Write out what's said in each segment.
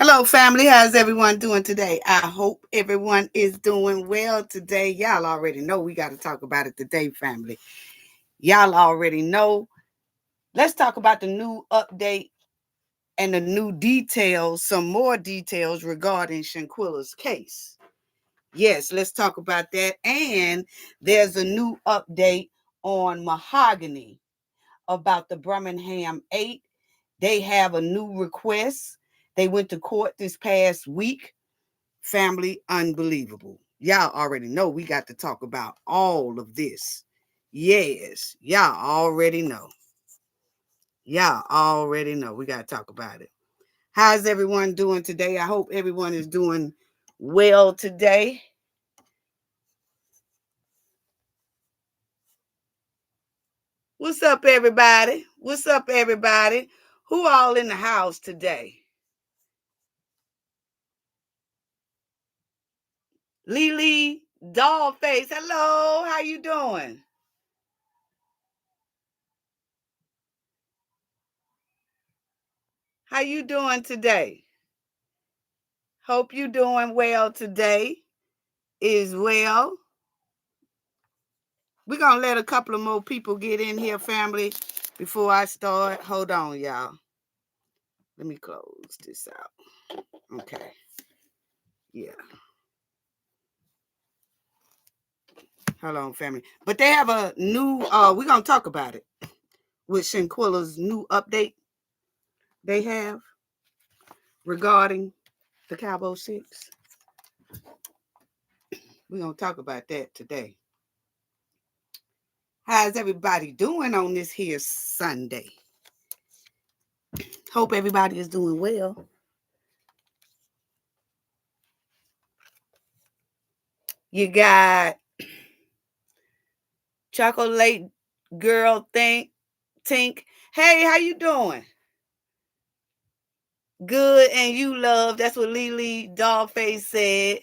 Hello, family. How's everyone doing today? I hope everyone is doing well today. Y'all already know we got to talk about it today, family. Y'all already know. Let's talk about the new update and the new details, some more details regarding Shanquella's case. Yes, let's talk about that. And there's a new update on Mahogany about the Birmingham 8. They have a new request. They went to court this past week. Family, unbelievable. Y'all already know we got to talk about all of this. Yes, y'all already know. Y'all already know. We got to talk about it. How's everyone doing today? I hope everyone is doing well today. What's up, everybody? What's up, everybody? Who all in the house today? Lily Dollface. Hello, how you doing? How you doing today? Hope you doing well today as well. We're going to let a couple of more people get in here, family, before I start. Hold on, y'all. Let me close this out. Okay. Yeah. Hold on, family. But they have a new, we're going to talk about it with Shanquella's new update they have regarding the Cabo 6. We're going to talk about that today. How's everybody doing on this here Sunday? Hope everybody is doing well. You got Chocolate Girl Tink. Hey, how you doing? Good, and you love. That's what Lily Dollface said.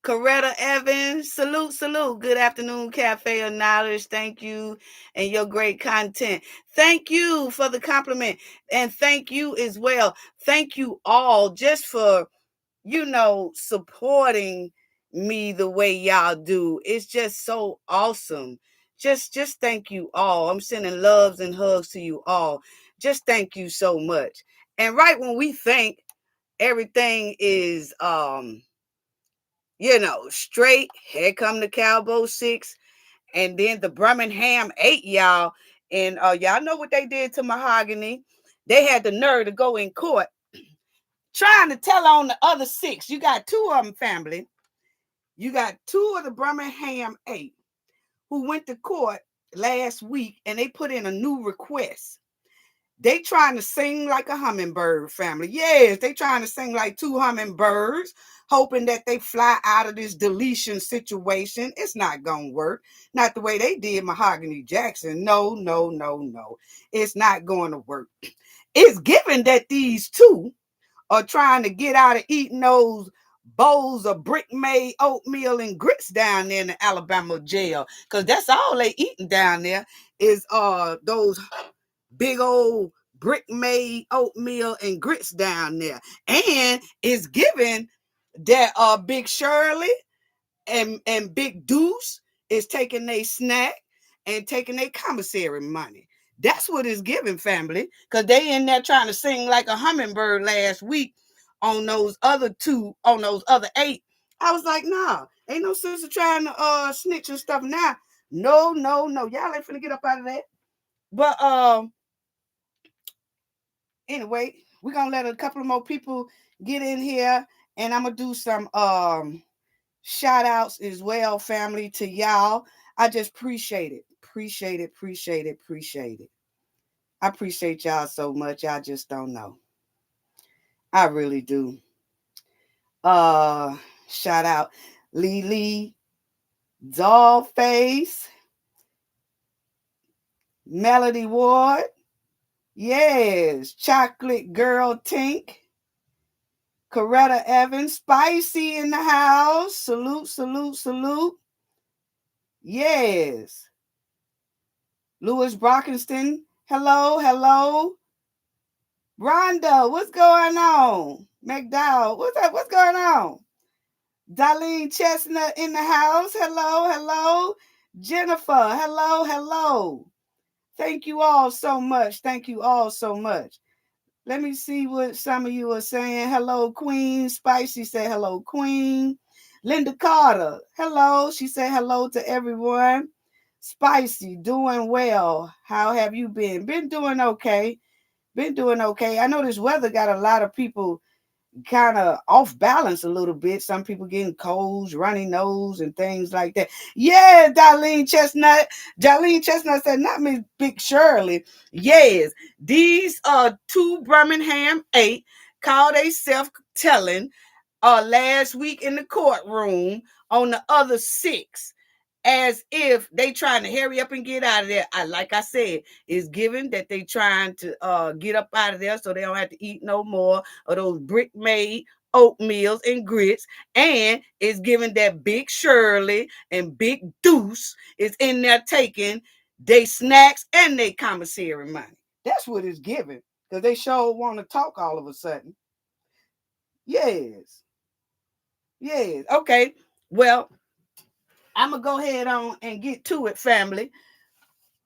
Coretta Evans, salute. Good afternoon, Cafe of Knowledge. Thank you, and your great content. Thank you for the compliment, and thank you as well. Thank you all just for supporting me the way y'all do. It's just so awesome. Just thank you all. I'm sending loves and hugs to you all. Just thank you so much. And right when we think everything is straight, here come the Cabo 6 and then the Birmingham 8, y'all. And y'all know what they did to Mahogany. They had the nerve to go in court trying to tell on the other 6. You got 2 of them, family. You got 2 of the Birmingham 8 who went to court last week and they put in a new request. They trying to sing like a hummingbird, family. Yes, they trying to sing like 2 hummingbirds, hoping that they fly out of this deletion situation. It's not going to work. Not the way they did Mahogany Jackson. No. It's not going to work. It's given that these 2 are trying to get out of eating those bowls of brick made oatmeal and grits down there in the Alabama jail, because that's all they eating down there is those big old brick made oatmeal and grits down there. And it's given that Big Shirley and Big Deuce is taking their snack and taking their commissary money. That's what it's giving, family, because they in there trying to sing like a hummingbird last week on those other 2, on those other 8. I was like, nah, ain't no sister trying to snitch and stuff now. No. Y'all ain't finna get up out of that. But anyway, we're gonna let a couple of more people get in here, and I'm gonna do some shout outs as well, family, to y'all. I just appreciate it. Appreciate it. I appreciate y'all so much. I just don't know. I really do. Uh Shout out Lily Dollface, Melody Ward, yes, Chocolate Girl Tink, Coretta Evans, Spicy in the house. Salute. Yes. Louis Brockenston. Hello. Rhonda, what's going on? McDowell, what's up? What's going on? Darlene Chestnut in the house. Hello, hello. Jennifer, hello, hello. Thank you all so much. Thank you all so much. Let me see what some of you are saying. Hello, Queen. Spicy said hello, Queen. Linda Carter, hello. She said hello to everyone. Spicy, doing well. How have you been? Been doing okay. Been doing okay. I know this weather got a lot of people kind of off balance a little bit. Some people getting colds, runny nose, and things like that. Yeah, Darlene Chestnut. Darlene Chestnut said, not Miss Big Shirley. Yes, these are two Birmingham 8 called they self telling last week in the courtroom on the other 6 as if they trying to hurry up and get out of there. Like I said, it's given that they trying to get up out of there so they don't have to eat no more of those brick made oatmeals and grits. And it's given that Big Shirley and Big Deuce is in there taking they snacks and they commissary money. That's what it's given. Because they sure want to talk all of a sudden. Yes. Yes. Okay. Well, I'm gonna go ahead on and get to it, family.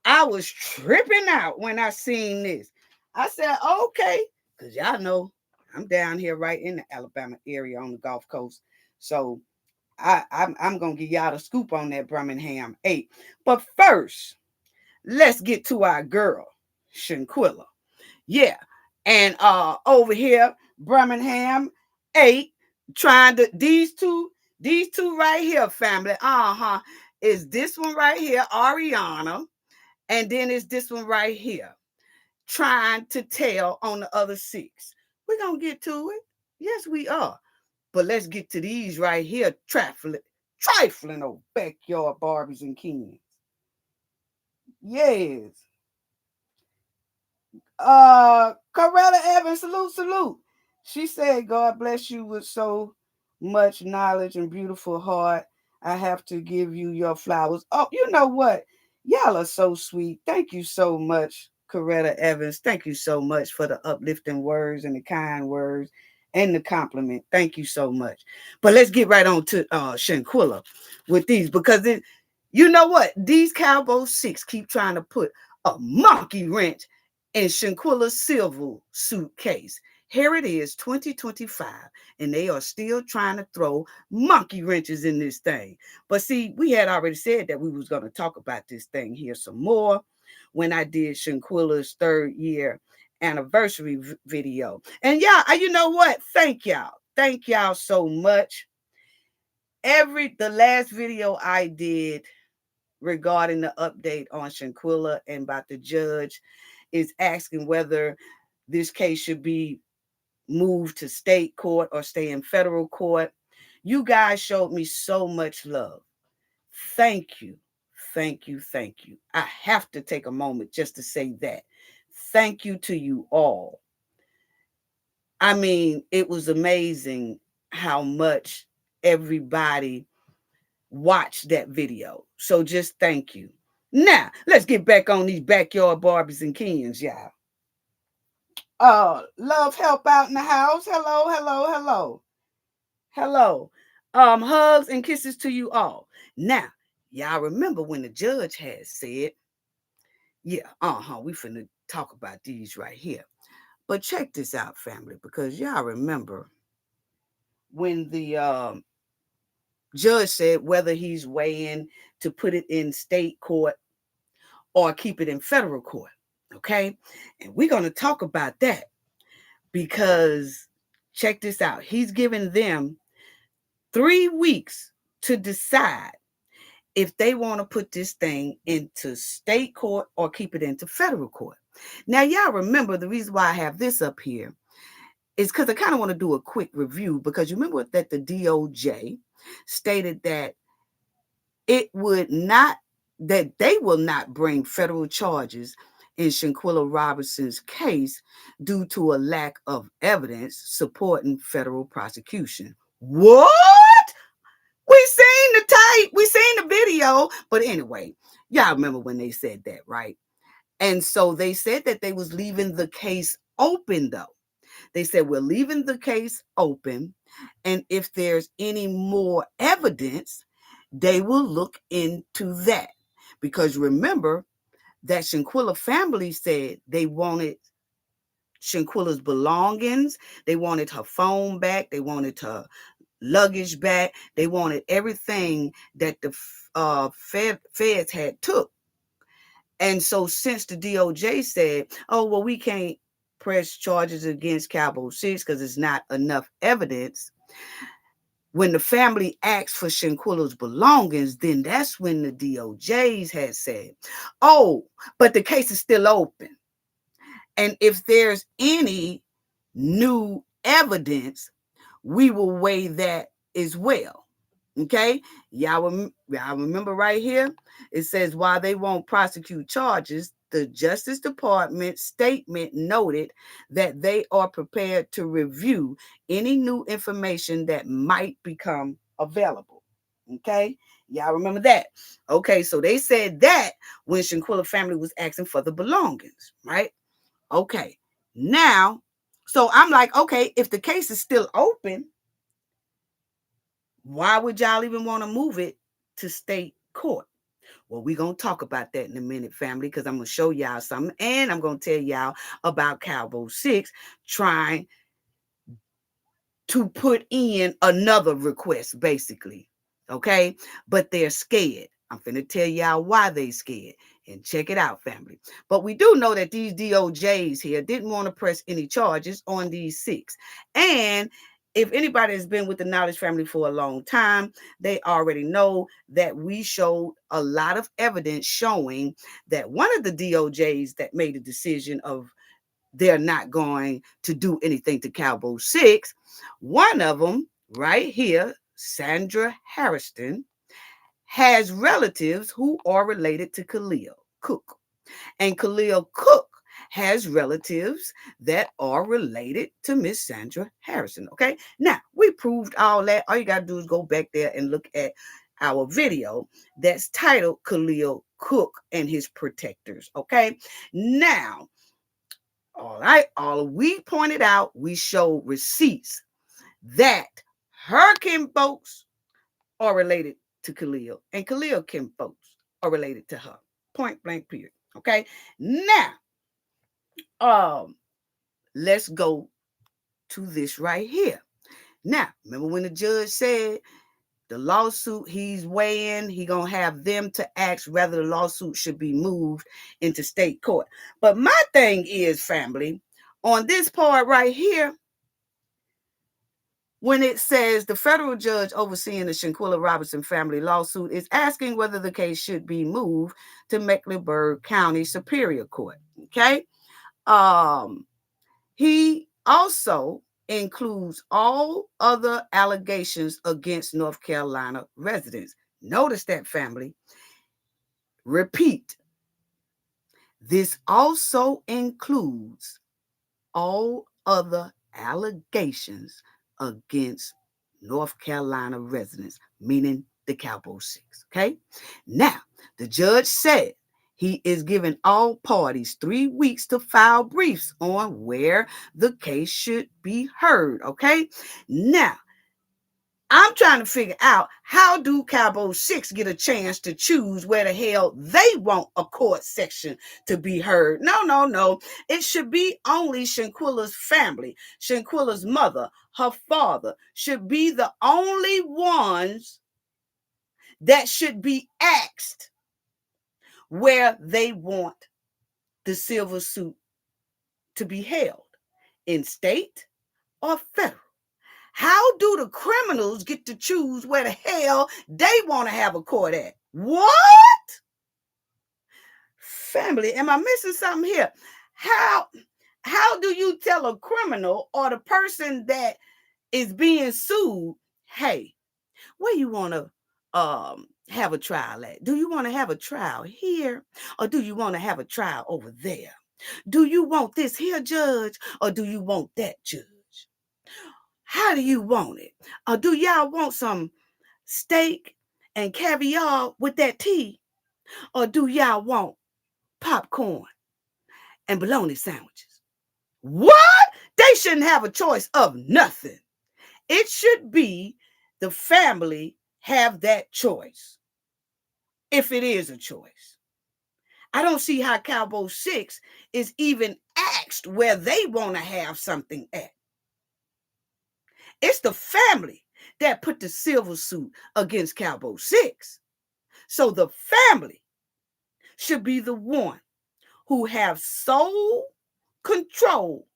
I was tripping out when I seen this. I said, okay, because y'all know I'm down here right in the Alabama area on the Gulf Coast. So I'm gonna give y'all the scoop on that Birmingham 8. But first, let's get to our girl, Shanquella. Yeah. And over here, Birmingham 8, trying to these two right here, family. Uh-huh. Is this one right here, Ariana, and then it's this one right here, trying to tell on the other 6. We're gonna get to it. Yes, we are. But let's get to these right here, trifling old backyard Barbies and Kens. Yes. Coretta Evans, salute, salute. She said, God bless you with so much knowledge and beautiful heart. I have to give you your flowers. Oh, you know what? Y'all are so sweet. Thank you so much, Coretta Evans. Thank you so much for the uplifting words and the kind words and the compliment. Thank you so much. But let's get right on to Shanquella with these because you know what? These Cabo 6 keep trying to put a monkey wrench in Shanquella's silver suitcase. Here it is, 2025, and they are still trying to throw monkey wrenches in this thing. But see, we had already said that we was going to talk about this thing here some more when I did Shanquella's 3rd year anniversary video. And yeah, you know what? Thank y'all. Thank y'all so much. The last video I did regarding the update on Shanquella and about the judge is asking whether this case should be moved to state court or stay in federal court. You guys showed me so much love. Thank you. Thank you. Thank you. I have to take a moment just to say that. Thank you to you all. I mean, it was amazing how much everybody watch that video. So just thank you. Now, let's get back on these backyard Barbies and Kens, y'all. Love help out in the house. Hello, hello, hello. Hello. Hugs and kisses to you all. Now, y'all remember when the judge had said, yeah, we finna talk about these right here. But check this out, family, because y'all remember when the judge said whether he's weighing to put it in state court or keep it in federal court. Okay. And we're going to talk about that because check this out. He's given them 3 weeks to decide if they want to put this thing into state court or keep it into federal court. Now, y'all remember the reason why I have this up here is because I kind of want to do a quick review because you remember that the DOJ stated that that they will not bring federal charges in Shanquella Robinson's case due to a lack of evidence supporting federal prosecution. What? We seen the tape, we seen the video, but anyway, y'all remember when they said that, right? And so they said that they was leaving the case open, though. They said, we're leaving the case open. And if there's any more evidence, they will look into that. Because remember that Shanquella family said they wanted Shanquella's belongings. They wanted her phone back. They wanted her luggage back. They wanted everything that the feds had took. And so since the DOJ said, oh, well, we can't press charges against Cabo 6 because it's not enough evidence, when the family asked for Shanquella's belongings, then that's when the DOJs had said, oh, but the case is still open. And if there's any new evidence, we will weigh that as well. Okay, y'all remember right here, it says while they won't prosecute charges, the Justice Department statement noted that they are prepared to review any new information that might become available. Okay, y'all remember that? Okay, so they said that when Shanquella family was asking for the belongings, right? Okay, now, so I'm like, okay, if the case is still open, why would y'all even want to move it to state court? Well, we're going to talk about that in a minute, family, because I'm going to show y'all something. And I'm going to tell y'all about Cabo 6 trying to put in another request, basically. Okay? But they're scared. I'm finna tell y'all why they scared. And check it out, family. But we do know that these DOJs here didn't want to press any charges on these 6. And if anybody has been with the Knowledge family for a long time, they already know that we showed a lot of evidence showing that one of the DOJs that made a decision of they're not going to do anything to Cabo 6, one of them right here, Sandra Harrison, has relatives who are related to Khalil Cook. And Khalil Cook has relatives that are related to Miss Sandra Harrison. Okay. Now, we proved all that. All you got to do is go back there and look at our video that's titled Khalil Cook and His Protectors. Okay. Now, all we pointed out, we showed receipts that her kin folks are related to Khalil, and Khalil kin folks are related to her. Point blank, period. Okay. Now, um, let's go to this right here. Now, remember when the judge said the lawsuit he's weighing, he gonna have them to ask whether the lawsuit should be moved into state court. But my thing is, family, on this part right here, when it says the federal judge overseeing the Shanquella Robinson family lawsuit is asking whether the case should be moved to Mecklenburg County Superior Court. Okay. He also includes all other allegations against North Carolina residents. Notice that, family. Repeat. This also includes all other allegations against North Carolina residents, meaning the Cabo 6. Okay. Now, the judge said he is giving all parties 3 weeks to file briefs on where the case should be heard. Okay. Now, I'm trying to figure out how do Cabo 6 get a chance to choose where the hell they want a court section to be heard. No, no, no. It should be only Shanquella's family, Shanquella's mother, her father should be the only ones that should be asked where they want the silver suit to be held, in state or federal. How do the criminals get to choose where the hell they want to have a court at? What? Family, am I missing something here? How do you tell a criminal or the person that is being sued, hey, where you want to have a trial at? Do you want to have a trial here or do you want to have a trial over there? Do you want this here judge or do you want that judge? How do you want it? Or do y'all want some steak and caviar with that tea? Or do y'all want popcorn and bologna sandwiches? What? They shouldn't have a choice of nothing. It should be the family have that choice, if it is a choice. I don't see how Cabo 6 is even asked where they want to have something at. It's the family that put the civil suit against Cabo 6. So the family should be the one who have sole control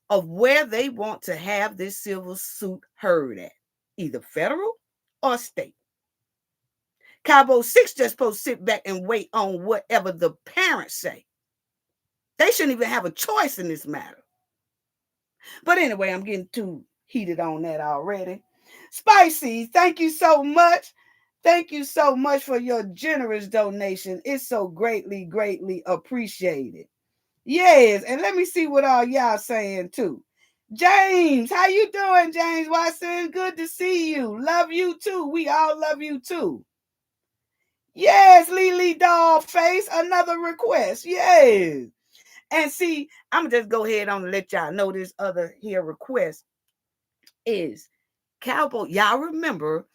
of where they want to have this civil suit heard at, either federal or state. Cabo 6 just supposed to sit back and wait on whatever the parents say. They shouldn't even have a choice in this matter. But anyway, I'm getting too heated on that already. Spicy, thank you so much. Thank you so much for your generous donation. It's so greatly, greatly appreciated. Yes, and let me see what all y'all saying too. James, how you doing, James Watson? Good to see you. Love you too. We all love you too. Yes, Lily Doll Face, another request. Yes. And see, I'm gonna just go ahead on and let y'all know this other here request is Cowboy. Y'all remember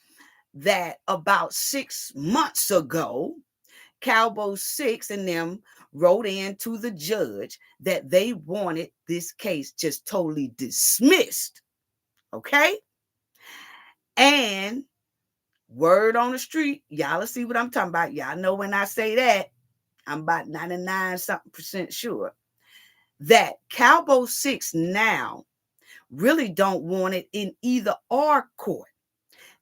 that about 6 months ago, Cowboy 6 and them wrote in to the judge that they wanted this case just totally dismissed. Okay? And word on the street, y'all will see what I'm talking about. Y'all know when I say that, I'm about 99 something percent sure that Cowboy 6 now really don't want it in either or court.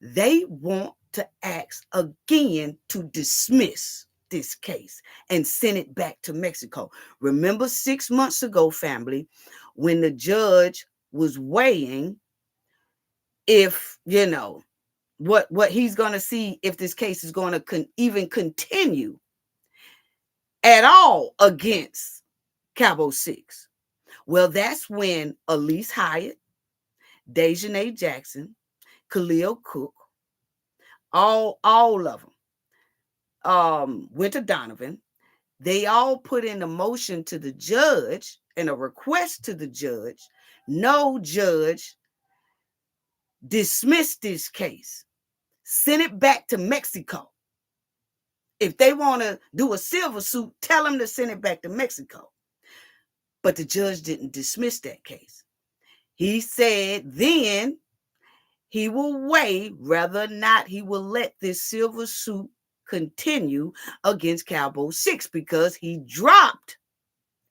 They want to ask again to dismiss this case and send it back to Mexico. Remember 6 months ago, family, when the judge was weighing if, what he's going to see if this case is going to even continue at all against Cabo 6. Well, that's when Elise Hyatt, Dejanay Jackson, Khalil Cook, all of them, Winter Donovan, they all put in a motion to the judge and a request to the judge. No, judge, dismiss this case. Send it back to Mexico. If they want to do a civil suit, tell them to send it back to Mexico. But the judge didn't dismiss that case. He said then he will weigh whether or not he will let this civil suit continue against Cabo 6 because he dropped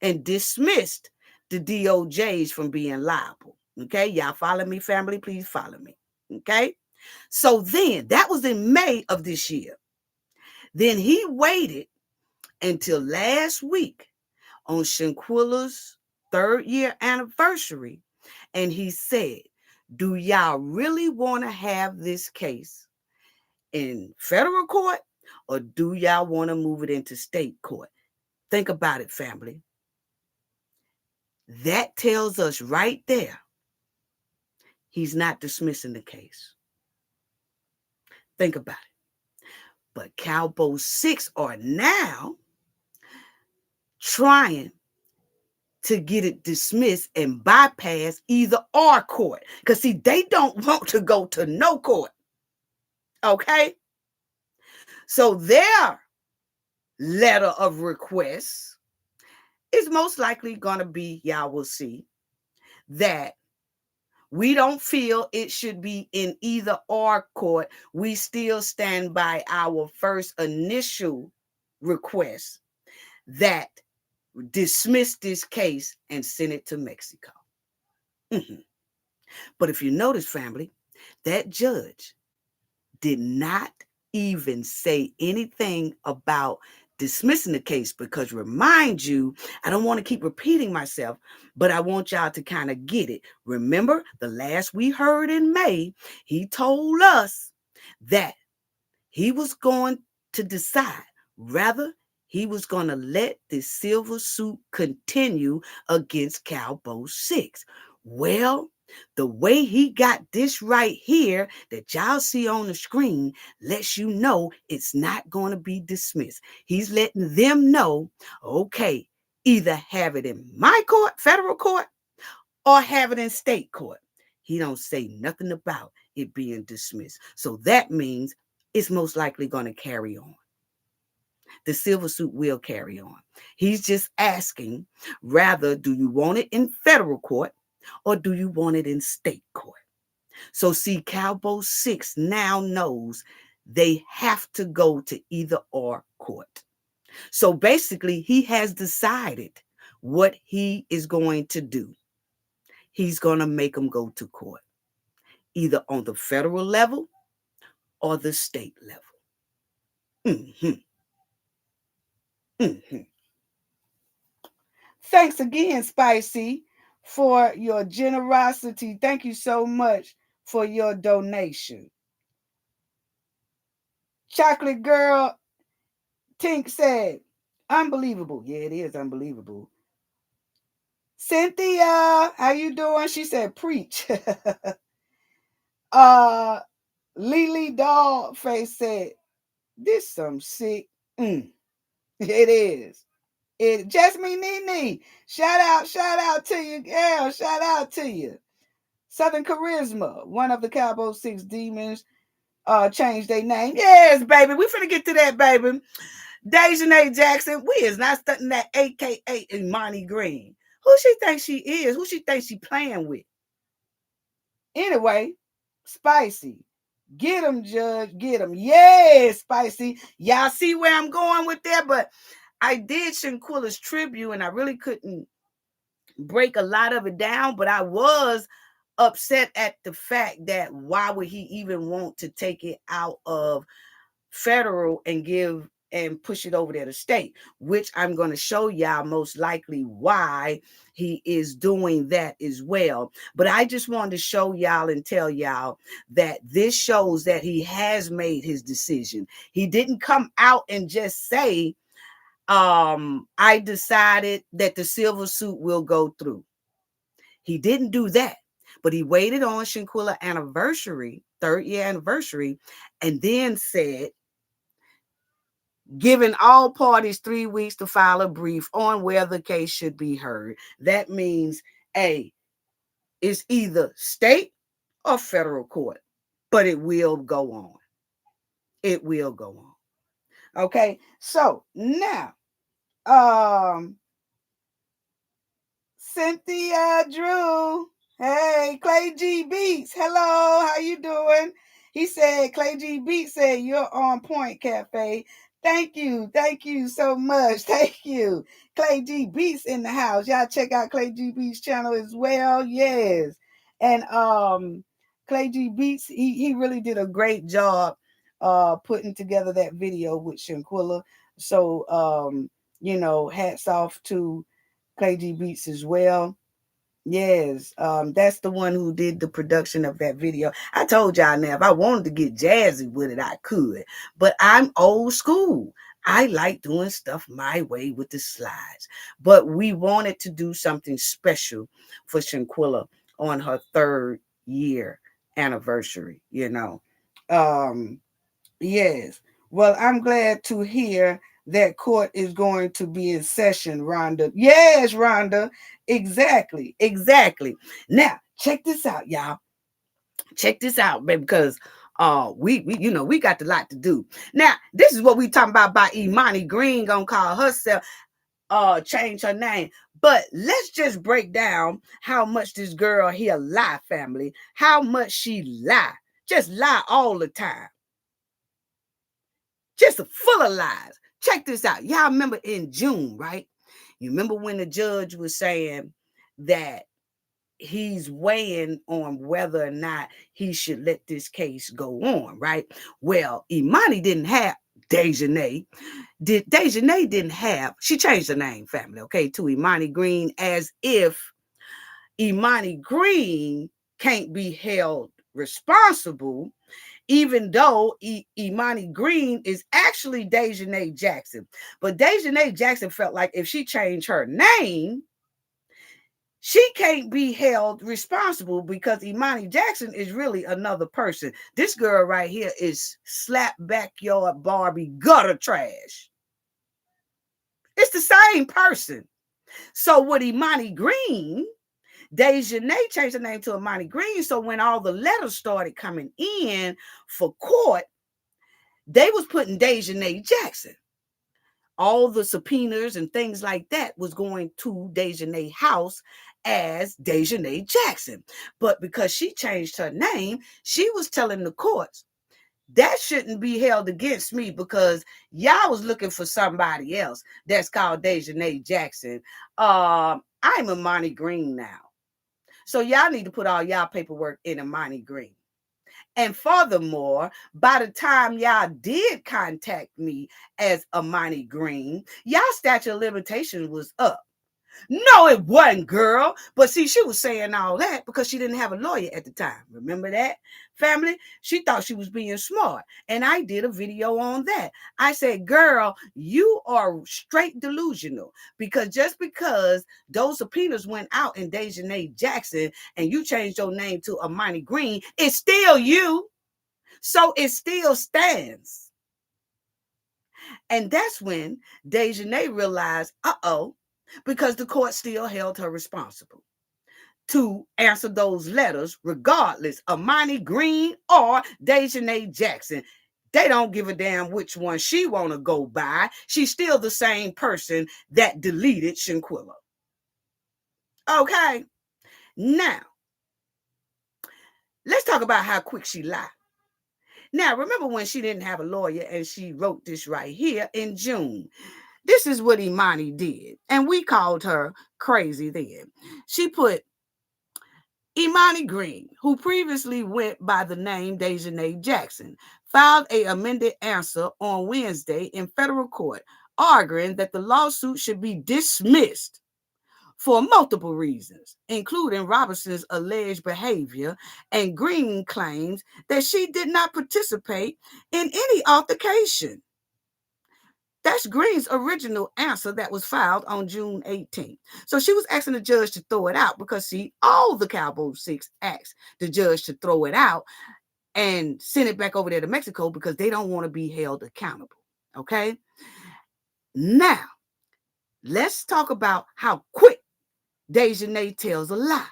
and dismissed the DOJs from being liable. Okay, y'all follow me, family? Please follow me. Okay, so then that was in May of this year. Then he waited until last week on Shanquella's 3rd year anniversary, and he said, do y'all really want to have this case in federal court, or do y'all want to move it into state court? Think about it, family. That tells us right there, he's not dismissing the case. Think about it. But Cabo 6 are now trying to get it dismissed and bypass either or court. Because, see, they don't want to go to no court. Okay? So their letter of request is most likely going to be, y'all will see, that we don't feel it should be in either or court. We still stand by our first initial request that dismiss this case and send it to Mexico. But if you notice, family, that judge did not even say anything about dismissing the case, because remind you, I don't want to keep repeating myself, but I want y'all to kind of get it. Remember, the last we heard in May, he told us that he was going to decide whether he was going to let this civil suit continue against Cabo 6. Well, the way he got this right here that y'all see on the screen lets you know it's not going to be dismissed. He's letting them know, okay, either have it in my court, federal court, or have it in state court. He don't say nothing about it being dismissed. So that means it's most likely going to carry on. The civil suit will carry on. He's just asking, rather, do you want it in federal court or do you want it in state court? So see, Cabo 6 now knows they have to go to either or court. So basically, he has decided what he is going to do. He's going to make them go to court, either on the federal level or the state level. Mm-hmm. Mm-hmm. Thanks again, Spicy, for your generosity. Thank you so much for your donation. Chocolate Girl Tink said, unbelievable. Yeah, it is unbelievable. Cynthia, how you doing? She said, preach. Lily Dollface said, this some sick. It is. It Jasmine Nene. Shout out to you, girl. Shout out to you. Southern Charisma, one of the Cabo 6 demons, changed their name. Yes, baby. We finna get to that, baby. Dejanay Jackson, we is not studying that AKA Imani Green. Who she thinks she is? Who she thinks she playing with? Anyway, Spicy. Get him, Judge. Get him. Yeah, Spicy. Y'all see where I'm going with that? But I did Shanquella's tribute, and I really couldn't break a lot of it down, but I was upset at the fact that why would he even want to take it out of federal and give and push it over there to state, which I'm going to show y'all most likely why he is doing that as well. But I just wanted to show y'all and tell y'all that this shows that he has made his decision. He didn't come out and just say, I decided that the civil suit will go through. He didn't do that, but he waited on Shanquella anniversary, 3rd year anniversary, and then said, giving all parties 3 weeks to file a brief on where the case should be heard. That means, A, it's either state or federal court, but it will go on. It will go on. Okay, so now, Cynthia Drew. Hey, Clay G Beats. Hello, how you doing? He said, Clay G Beats said, you're on point, Cafe. Thank you so much. Thank you. Clay G Beats in the house. Y'all check out Clay G Beats channel as well. Yes. And Clay G Beats, he really did a great job putting together that video with Shanquella. So hats off to Clay G Beats as well. Yes, that's the one who did the production of that video. I told y'all now, if I wanted to get jazzy with it, I could. But I'm old school. I like doing stuff my way with the slides. But we wanted to do something special for Shanquella on her 3rd year anniversary, Yes. Well, I'm glad to hear that court is going to be in session, Rhonda. Yes, Rhonda. Exactly. Now, check this out, y'all. Check this out, baby, because we got a lot to do. Now, this is what we talking about Imani Green gonna call herself change her name. But let's just break down how much this girl here lie, family. How much she lie. Just lie all the time. Just full of lies. Check this out. Y'all remember in June, right? You remember when the judge was saying that he's weighing on whether or not he should let this case go on, right? Well, Imani didn't have Dejanay. Dejanay didn't have, she changed her name, family, okay, to Imani Green, as if Imani Green can't be held responsible, even though Imani Green is actually Dejanay Jackson. But Dejanay Jackson felt like if she changed her name, she can't be held responsible because Imani Jackson is really another person. This girl right here is slap backyard Barbie gutter trash. It's the same person. So with Imani Green, Dejanay changed her name to Imani Green. So when all the letters started coming in for court, they was putting Dejanay Jackson. All the subpoenas and things like that was going to Dejanay house as Dejanay Jackson. But because she changed her name, she was telling the courts, that shouldn't be held against me because y'all was looking for somebody else that's called Dejanay Jackson. I'm Imani Green now. So y'all need to put all y'all paperwork in Imani Green. And furthermore, by the time y'all did contact me as Imani Green, y'all statute of limitations was up. No, it wasn't, girl. But see, she was saying all that because she didn't have a lawyer at the time. Remember that, family? She thought she was being smart. And I did a video on that. I said, girl, you are straight delusional because just because those subpoenas went out in Dejanay Jackson and you changed your name to Imani Green, it's still you. So it still stands. And that's when Dejanay realized, because the court still held her responsible to answer those letters, regardless of Imani Green or Dejanay Jackson. They don't give a damn which one she want to go by. She's still the same person that deleted Shanquella. Okay, now let's talk about how quick she lied. Now, remember when she didn't have a lawyer and she wrote this right here in June. This is what Imani did. And we called her crazy then. She put Imani Green, who previously went by the name Dejanay Jackson, filed an amended answer on Wednesday in federal court, arguing that the lawsuit should be dismissed for multiple reasons, including Robinson's alleged behavior, and Green claims that she did not participate in any altercation. That's Green's original answer that was filed on June 18th. So she was asking the judge to throw it out because, see, all the Cabo 6 asked the judge to throw it out and send it back over there to Mexico because they don't want to be held accountable. Okay? Now, let's talk about how quick Dejanay tells a lie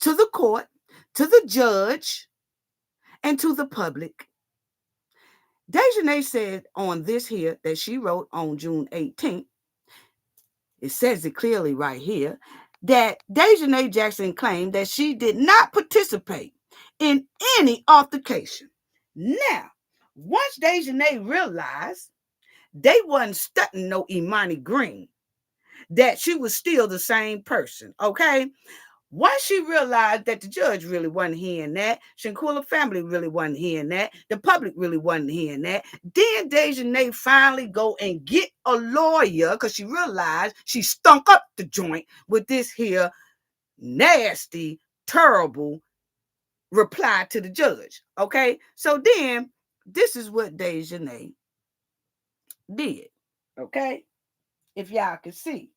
to the court, to the judge, and to the public. Dejanay said on this here that she wrote on June 18th, it says it clearly right here, that Dejanay Jackson claimed that she did not participate in any altercation. Now, once Dejanay realized they wasn't stunting no Imani Green, that she was still the same person, okay? Once she realized that the judge really wasn't hearing that, Shanquella family really wasn't hearing that, the public really wasn't hearing that, then Dejanay finally go and get a lawyer because she realized she stunk up the joint with this here nasty, terrible reply to the judge. Okay? So then, this is what Dejanay did. Okay? If y'all can see.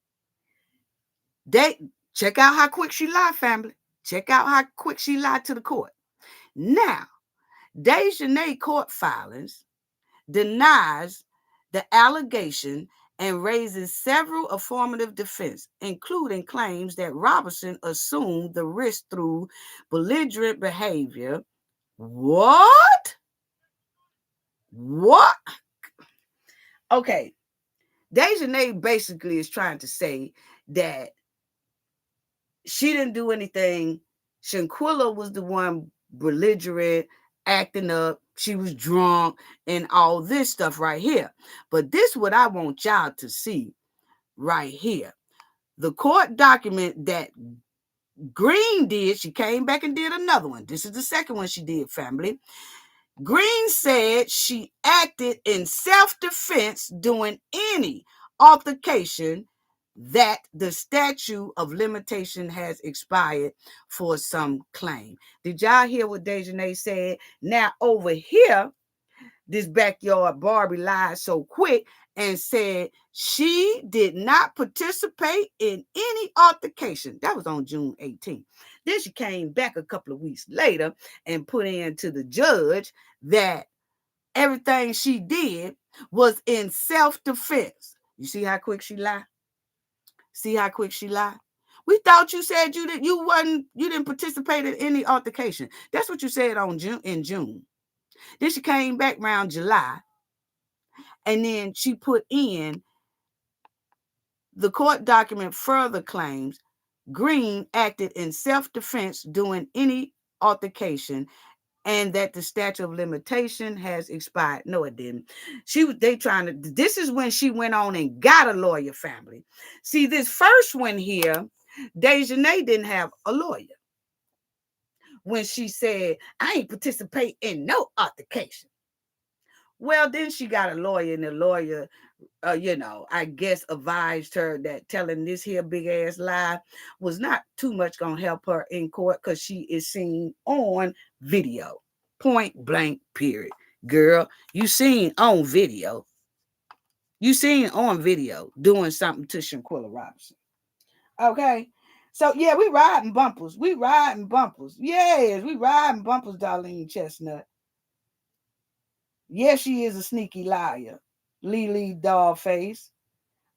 Check out how quick she lied, family. Check out how quick she lied to the court. Now, Dejanay court filings denies the allegation and raises several affirmative defense, including claims that Robinson assumed the risk through belligerent behavior. What? What? Okay. Dejanay basically is trying to say that she didn't do anything. Shanquella was the one belligerent, acting up. She was drunk and all this stuff right here. But this is what I want y'all to see right here. The court document that Green did, she came back and did another one. This is the second one she did, family. Green said she acted in self-defense during any altercation that the statute of limitation has expired for some claim. Did y'all hear what Dejanay said? Now over here, this backyard Barbie lied so quick and said she did not participate in any altercation. That was on June 18th. Then she came back a couple of weeks later and put in to the judge that everything she did was in self-defense. You see how quick she lied? See how quick she lied? We thought you said you didn't participate in any altercation. That's what you said in June. Then she came back around July, and then she put in the court document further claims Green acted in self-defense during any altercation and that the statute of limitation has expired. No, it didn't. This is when she went on and got a lawyer, family. See, this first one here, Dejanay didn't have a lawyer when she said, I ain't participate in no altercation. Well, then she got a lawyer, and the lawyer, I guess advised her that telling this here big ass lie was not too much gonna help her in court because she is seen on video. Point blank, period. Girl, you seen on video. You seen on video doing something to Shanquella Robinson. Okay. So yeah, we riding bumpers. We riding bumpers. Yes, we riding bumpers, Darlene Chestnut. Yes, she is a sneaky liar. Lily Dollface.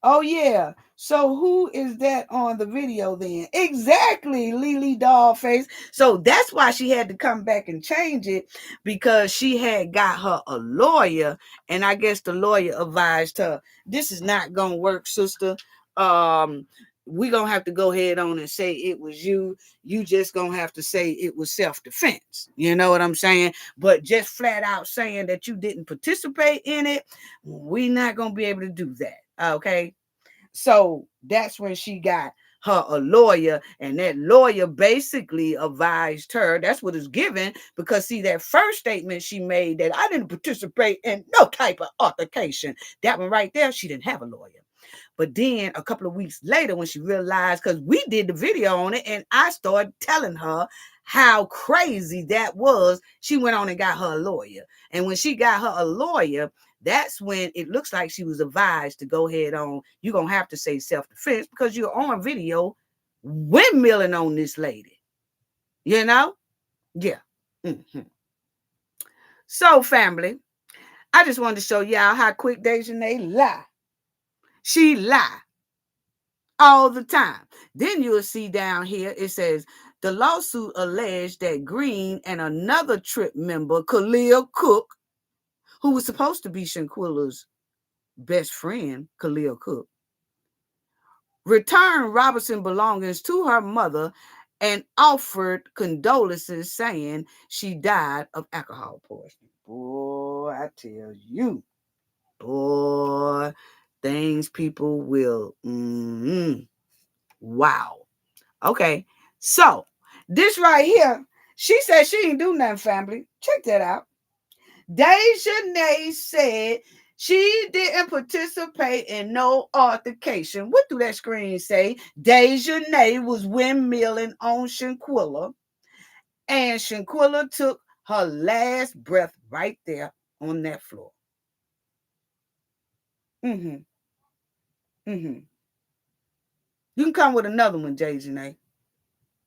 Oh, yeah. So who is that on the video then? Exactly, Lily Dollface. So that's why she had to come back and change it, because she had got her a lawyer, and I guess the lawyer advised her, this is not going to work, sister. We're going to have to go ahead on and say it was you. You just going to have to say it was self-defense. You know what I'm saying? But just flat out saying that you didn't participate in it, we're not going to be able to do that. Okay. So that's when she got her a lawyer, and that lawyer basically advised her. That's what is given, because see, that first statement she made, that I didn't participate in no type of altercation, that one right there, she didn't have a lawyer. But then a couple of weeks later, when she realized, because we did the video on it, and I started telling her how crazy that was, she went on and got her a lawyer. And when she got her a lawyer, that's when it looks like she was advised to go ahead on, you're going to have to say self-defense because you're on video windmilling on this lady. You know? Yeah. Mm-hmm. So, family, I just wanted to show y'all how quick Dejanay lie. She lie all the time. Then you'll see down here, it says, the lawsuit alleged that Green and another trip member, Khalil Cook, who was supposed to be Shanquella's best friend, Khalil Cook, returned Robinson belongings to her mother and offered condolences, saying she died of alcohol poisoning. Boy, I tell you, boy, things people will. Wow. Okay, so this right here, she said she ain't do nothing, family. Check that out. Dejanay said she didn't participate in no altercation. What do that screen say? Dejanay was windmilling on Shanquella, and Shanquella took her last breath right there on that floor. Mm-hmm. Mm-hmm. You can come with another one, Dejanay.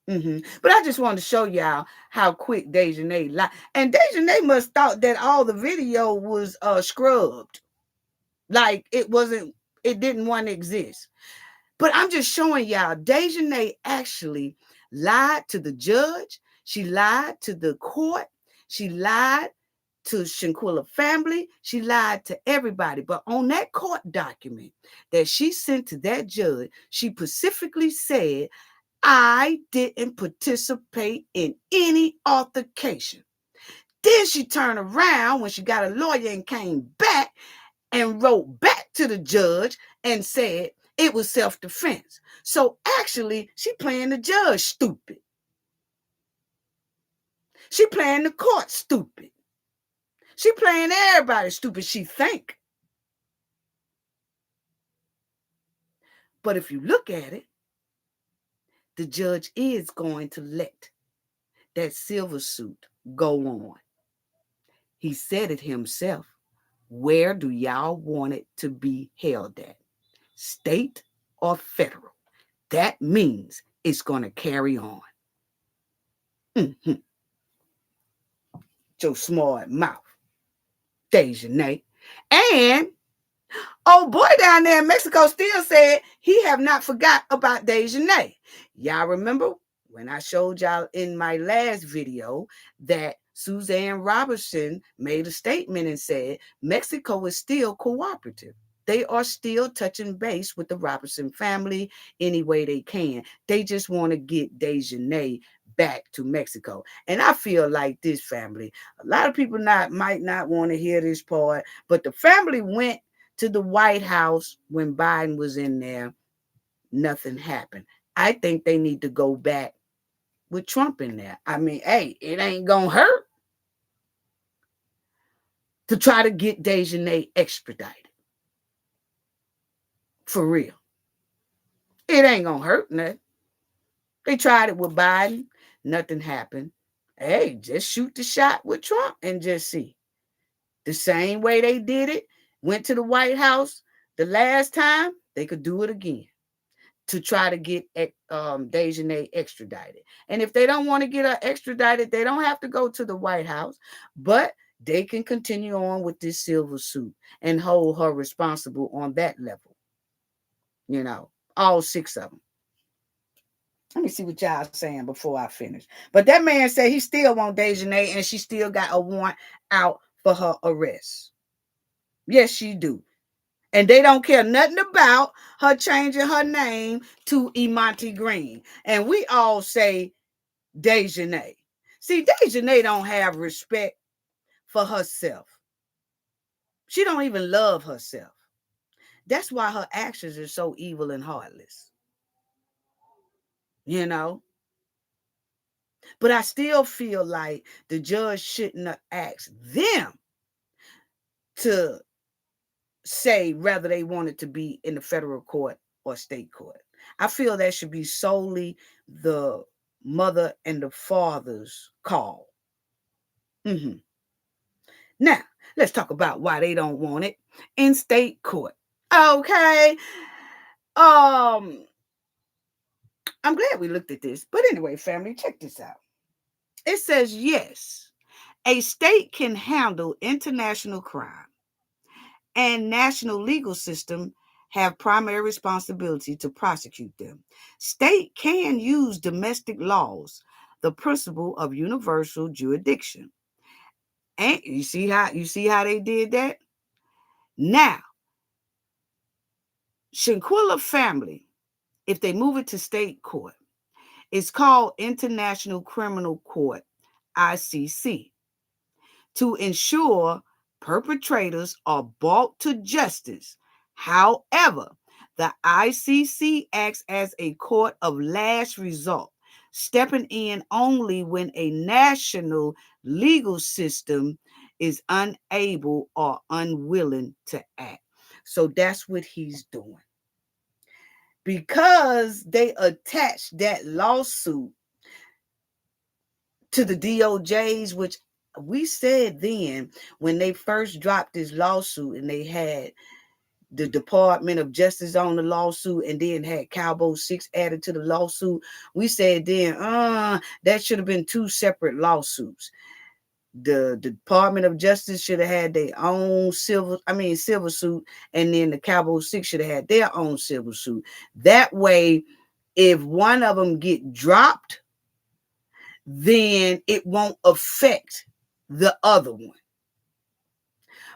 Mm-hmm. But I just wanted to show y'all how quick Dejanay lied. And Dejanay must thought that all the video was scrubbed. Like it didn't want to exist. But I'm just showing y'all, Dejanay actually lied to the judge. She lied to the court. She lied to Shanquella family. She lied to everybody. But on that court document that she sent to that judge, she specifically said, I didn't participate in any altercation. Then she turned around when she got a lawyer and came back and wrote back to the judge and said it was self-defense. So actually, she playing the judge stupid. She playing the court stupid. She playing everybody stupid, she think. But if you look at it, the judge is going to let that silver suit go on. He said it himself. Where do y'all want it to be held at? State or federal? That means it's going to carry on. Mm-hmm. Your smart mouth, Dejanay. And Oh boy down there in Mexico still said he have not forgot about Dejanay. Y'all remember when I showed y'all in my last video that Suzanne Robertson made a statement and said Mexico is still cooperative. They are still touching base with the Robertson family any way they can. They just want to get Dejanay back to Mexico. And I feel like this family, a lot of people might not want to hear this part, but the family went to the White House when Biden was in there. Nothing happened. I think they need to go back with Trump in there. I mean, hey, it ain't gonna hurt to try to get Dejanay extradited. For real. It ain't gonna hurt nothing. They tried it with Biden. Nothing happened. Hey, just shoot the shot with Trump and just see. The same way they did it, went to the White House the last time, they could do it again to try to get Dejanay extradited. And if they don't want to get her extradited, they don't have to go to the White House, but they can continue on with this silver suit and hold her responsible on that level. You know, all 6 of them. Let me see what y'all saying before I finish. But that man said he still want Dejanay and she still got a warrant out for her arrest. Yes, she do. And they don't care nothing about her changing her name to Imanti Green. And we all say Dejanay. See, Dejanay don't have respect for herself. She don't even love herself. That's why her actions are so evil and heartless. You know? But I still feel like the judge shouldn't have asked them to say whether they wanted to be in the federal court or state court. I feel that should be solely the mother and the father's call. Mm-hmm. Now, let's talk about why they don't want it in state court. Okay. I'm glad we looked at this. But anyway, family, check this out. It says, yes, a state can handle international crime and national legal system have primary responsibility to prosecute them. State can use domestic laws, the principle of universal jurisdiction. And you see how they did that? Now, Shanquella family, if they move it to state court, it's called International Criminal Court, ICC, to ensure perpetrators are brought to justice. However, the ICC acts as a court of last resort, stepping in only when a national legal system is unable or unwilling to act. So that's what he's doing. Because they attached that lawsuit to the DOJs, which we said then when they first dropped this lawsuit and they had the Department of Justice on the lawsuit and then had Cabo 6 added to the lawsuit, we said then, that should have been 2 separate lawsuits. The Department of Justice should have had their own civil suit, and then the Cabo 6 should have had their own civil suit. That way, if one of them get dropped, then it won't affect the other one.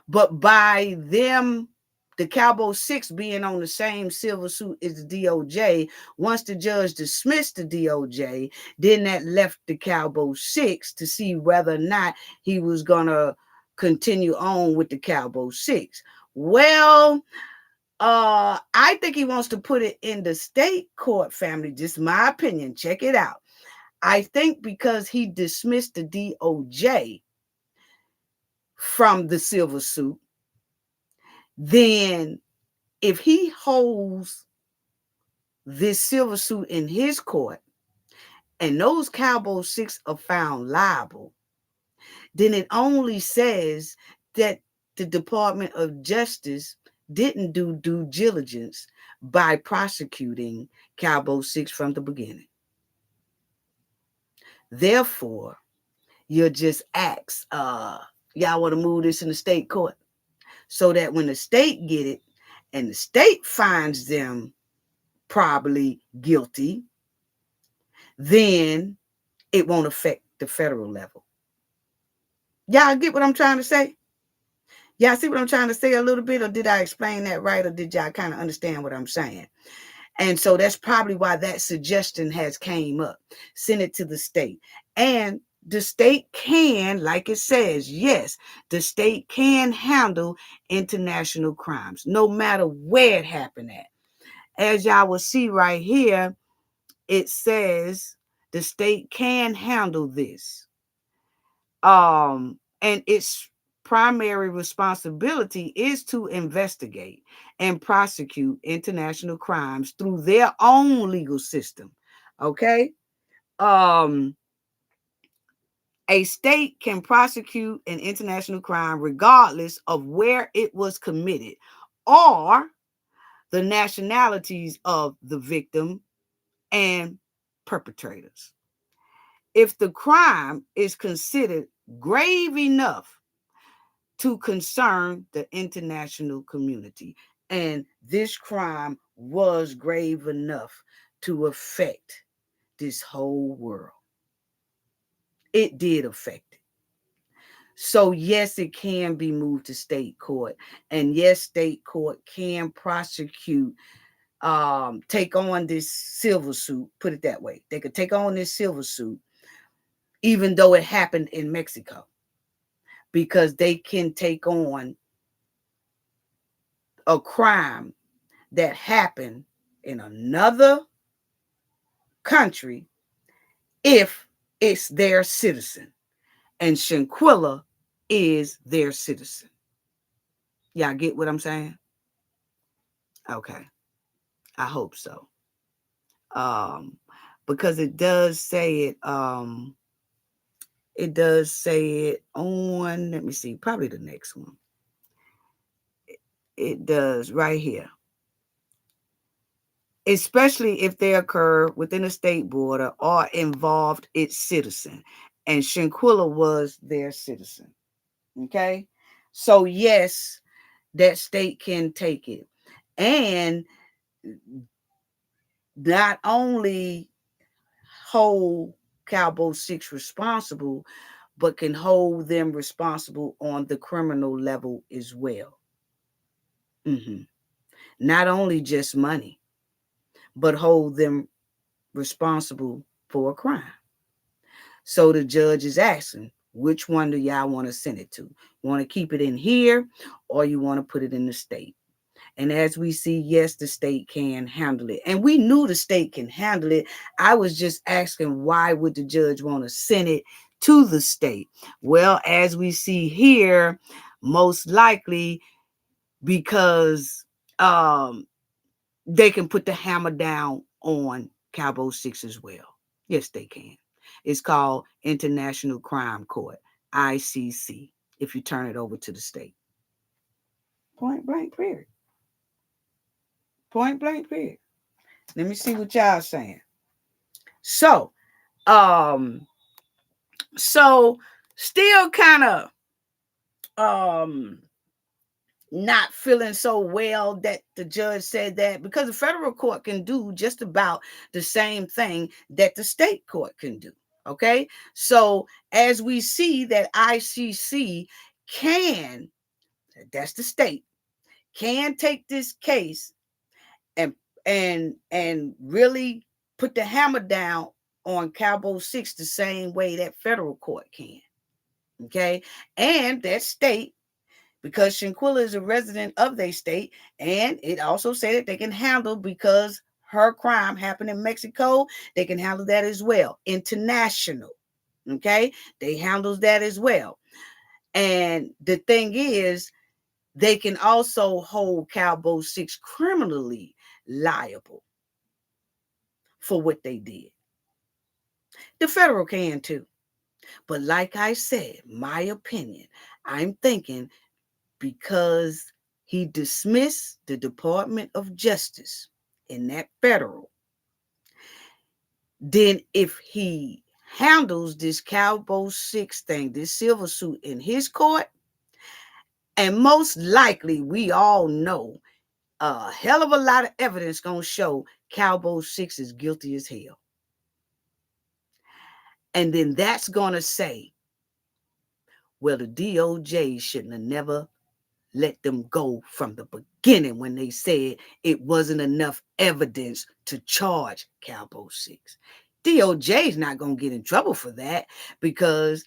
But by them, the Cabo 6 being on the same civil suit as the DOJ, once the judge dismissed the DOJ, then that left the Cabo 6 to see whether or not he was going to continue on with the Cabo 6. Well, I think he wants to put it in the state court, family. Just my opinion. Check it out. I think because he dismissed the DOJ from the civil suit, then if he holds this civil suit in his court and those Cabo 6 are found liable, then it only says that the Department of Justice didn't do due diligence by prosecuting Cabo 6 from the beginning. Therefore, you'll just ask, y'all want to move this in the state court so that when the state get it, and the state finds them probably guilty, then it won't affect the federal level. Y'all get what I'm trying to say? Y'all see what I'm trying to say a little bit, or did I explain that right, or did y'all kind of understand what I'm saying? And so that's probably why that suggestion has came up. Send it to the state. And the state can, like it says, yes, the state can handle international crimes, no matter where it happened at. As y'all will see right here, it says the state can handle this. And its primary responsibility is to investigate and prosecute international crimes through their own legal system. Okay? Um, a state can prosecute an international crime regardless of where it was committed or the nationalities of the victim and perpetrators. If the crime is considered grave enough to concern the international community, and this crime was grave enough to affect this whole world. It did affect it. So yes, it can be moved to state court, and yes, state court can prosecute, take on this silver suit, put it that way. They could take on this silver suit even though it happened in Mexico, because they can take on a crime that happened in another country if it's their citizen. And Shanquella is their citizen. Y'all get what I'm saying? Okay. I hope so. Um, because it does say it on, let me see, probably the next one. It does right here. Especially if they occur within a state border or involved its citizen. And Shanquella was their citizen. Okay? So, yes, that state can take it. And not only hold Cabo 6 responsible, but can hold them responsible on the criminal level as well. Mm-hmm. Not only just money, but hold them responsible for a crime. So the judge is asking, which one do y'all want to send it to? Want to keep it in here, or you want to put it in the state? And as we see, yes, the state can handle it. And we knew the state can handle it. I was just asking, why would the judge want to send it to the state? Well, as we see here, most likely because they can put the hammer down on Cabo 6 as well. Yes, they can. It's called International Crime Court, ICC, if you turn it over to the state. Point blank, period. Point blank, period. Let me see what y'all saying. So, um, still kind of not feeling so well that the judge said that, because the federal court can do just about the same thing that the state court can do. Okay, so as we see that ICC can, that's the state, can take this case and really put the hammer down on Cabo 6 the same way that federal court can. Okay, and that state, because Shanquella is a resident of their state, and it also said that they can handle, because her crime happened in Mexico, they can handle that as well. International. Okay, they handles that as well. And the thing is, they can also hold Cabo 6 criminally liable for what they did. The federal can too. But like I said, my opinion, I'm thinking because he dismissed the Department of Justice in that federal, then if he handles this Cabo 6 thing, this silver suit in his court, and most likely we all know a hell of a lot of evidence gonna show Cabo 6 is guilty as hell. And then that's gonna say, well, the DOJ shouldn't have never let them go from the beginning when they said it wasn't enough evidence to charge Cabo 6. DOJ is not going to get in trouble for that because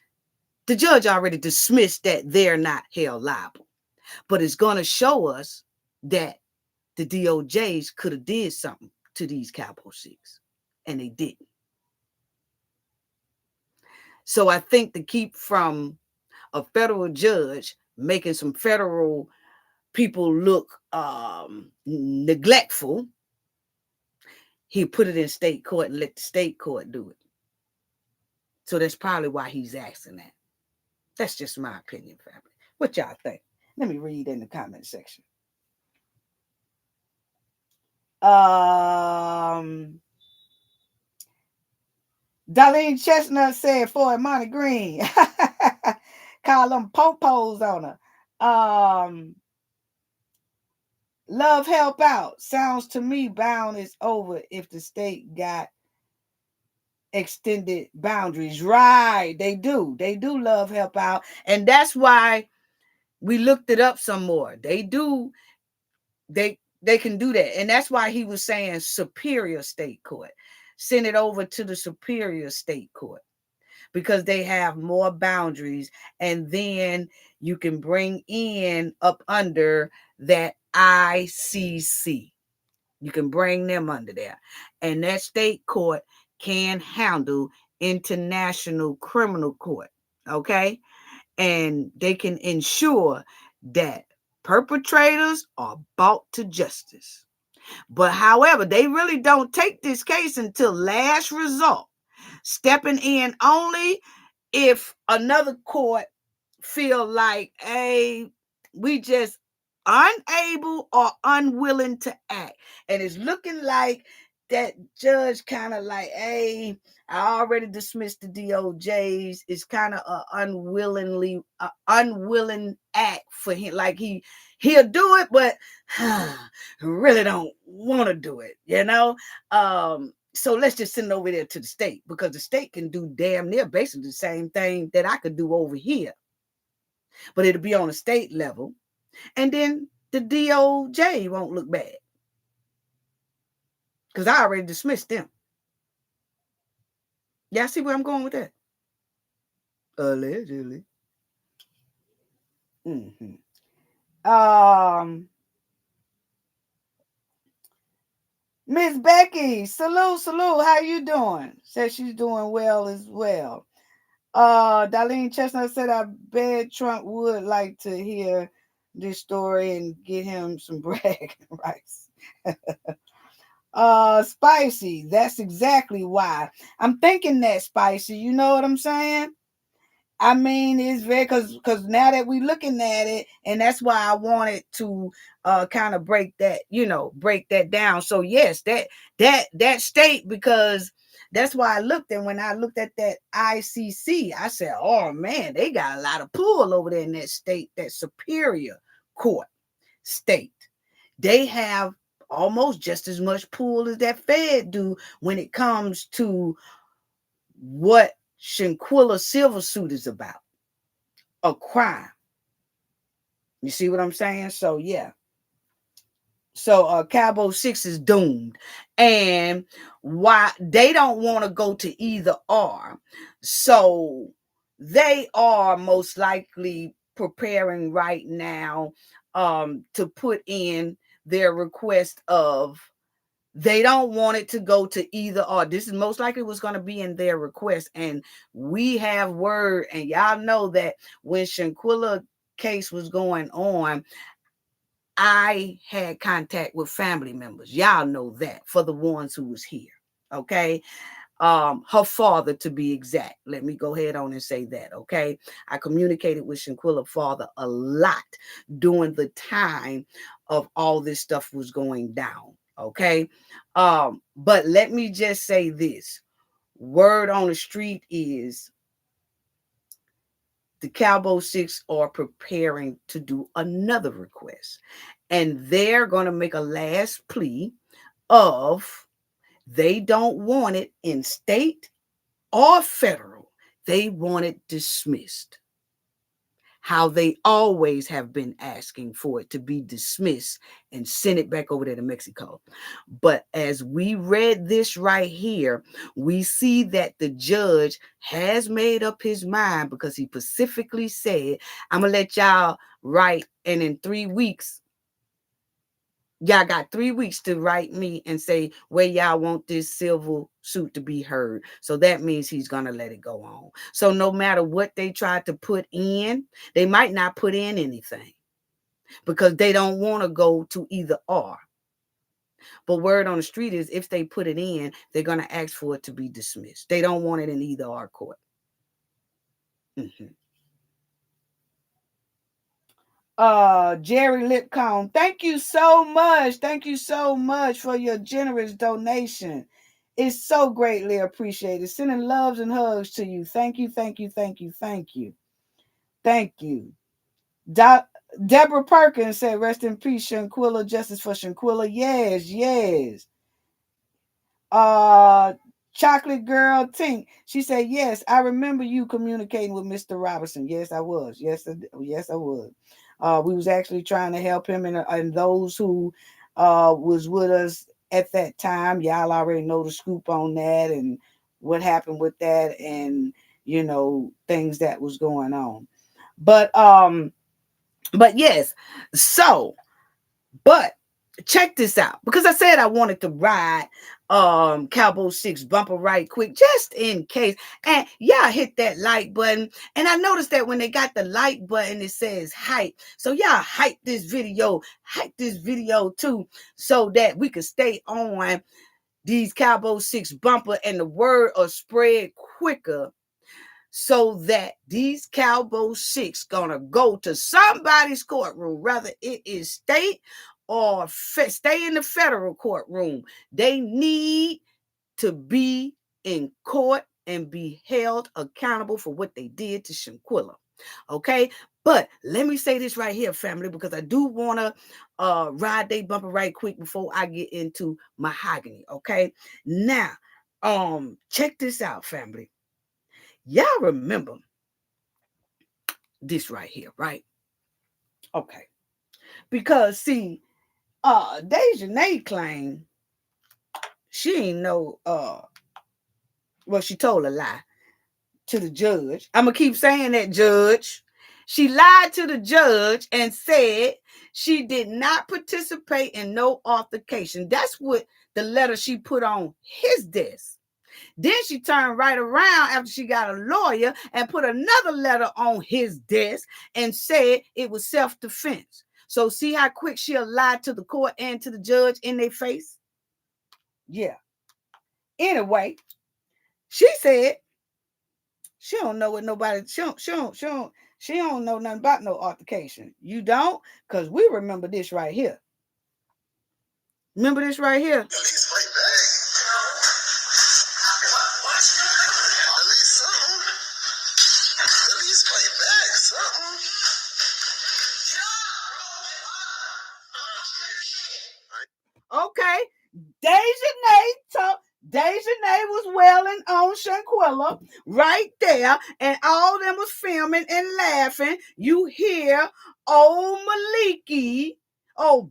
the judge already dismissed that they're not held liable. But it's going to show us that the DOJs could have did something to these Cabo 6, and they didn't. So I think to keep from a federal judge making some federal people look neglectful, he put it in state court and let the state court do it. So that's probably why he's asking that. That's just my opinion, family. What y'all think? Let me read in the comment section. Darlene Chestnut said for Monty Green. Call them popos on her. Love help out. Sounds to me bound is over if the state got extended boundaries. Right. They do. They do love help out. And that's why we looked it up some more. They do. They can do that. And that's why he was saying superior state court. Send it over to the superior state court because they have more boundaries. And then you can bring in up under that ICC. You can bring them under there. And that state court can handle international criminal court. Okay? And they can ensure that perpetrators are brought to justice. But however, they really don't take this case until last resort, stepping in only if another court feel like, hey, we just unable or unwilling to act. And it's looking like that judge kind of like, hey, I already dismissed the DOJs. It's kind of an unwilling act for him. Like he'll do it, but really don't want to do it, you know? So let's just send it over there to the state because the state can do damn near basically the same thing that I could do over here. But it'll be on a state level. And then the DOJ won't look bad. Because I already dismissed them. Y'all see where I'm going with that? Allegedly. Mm-hmm. Miss Becky, salute. How you doing? Says she's doing well as well. Darlene Chestnut said, I bet Trump would like to hear this story and get him some bragging rights. Spicy, that's exactly why. I'm thinking that, Spicy. You know what I'm saying? I mean, it's very because now that we're looking at it, and that's why I wanted to kind of break that down. So yes, that state, because that's why I looked, and when I looked at that ICC, I said, oh man, they got a lot of pull over there in that state, that superior court state. They have almost just as much pull as that Fed do when it comes to what Shanquella silver suit is about. A crime. You see what I'm saying? So yeah. So Cabo 6 is doomed. And why they don't want to go to either or. So they are most likely preparing right now to put in their request of, they don't want it to go to either or. This is most likely what's going to be in their request. And we have word, and y'all know that when Shanquella case was going on, I had contact with family members. Y'all know that, for the ones who was here. Okay. Her father, to be exact. Let me go ahead on and say that. Okay. I communicated with Shanquilla's father a lot during the time of all this stuff was going down. Okay. But let me just say this. Word on the street is the Cabo Six are preparing to do another request. And they're going to make a last plea of they don't want it in state or federal. They want it dismissed. How they always have been asking for it to be dismissed and send it back over there to Mexico. But as we read this right here, we see that the judge has made up his mind because he specifically said, I'm going to let y'all write, and in 3 weeks, y'all got 3 weeks to write me and say where y'all want this civil suit to be heard. So that means he's going to let it go on. So no matter what they try to put in, they might not put in anything because they don't want to go to either or. But word on the street is if they put it in, they're going to ask for it to be dismissed. They don't want it in either or court. Mm-hmm. Jerry Lipcomb, thank you so much. Thank you so much for your generous donation. It's so greatly appreciated. Sending loves and hugs to you. Thank you, thank you, thank you, thank you. Thank you. Deborah Perkins said, rest in peace, Shanquella, justice for Shanquella. Yes, yes. Chocolate Girl Tink, she said, yes, I remember you communicating with Mr. Robinson. Yes, I was. Yes, I was. We was actually trying to help him, and those who was with us at that time, y'all already know the scoop on that and what happened with that, and things that was going on. But yes, so but check this out, because I said I wanted to ride Cabo 6 bumper right quick just in case, and y'all hit that like button. And I noticed that when they got the like button it says hype, so y'all hype this video too, so that we can stay on these Cabo 6 bumper and the word will spread quicker, so that these Cabo 6 gonna go to somebody's courtroom, whether it is state or stay in the federal courtroom. They need to be in court and be held accountable for what they did to Shanquella. Okay, but let me say this right here, family, because I do want to ride they bumper right quick before I get into Mahogany. Okay, now check this out, family. Y'all remember this right here, right? Okay. Because see, Dejanay claimed she ain't know well, she told a lie to the judge. I'm gonna keep saying that, judge. She lied to the judge and said she did not participate in no altercation. That's what the letter she put on his desk. Then she turned right around after she got a lawyer and put another letter on his desk and said it was self-defense. So see how quick she'll lie to the court and to the judge in their face? Yeah. Anyway, she said she don't know what nobody, she don't know nothing about no altercation. You don't? Because we remember this right here. Remember this right here? Okay. Dejanay was wailing on Shanquella right there, and all them was filming and laughing. You hear old Maliki,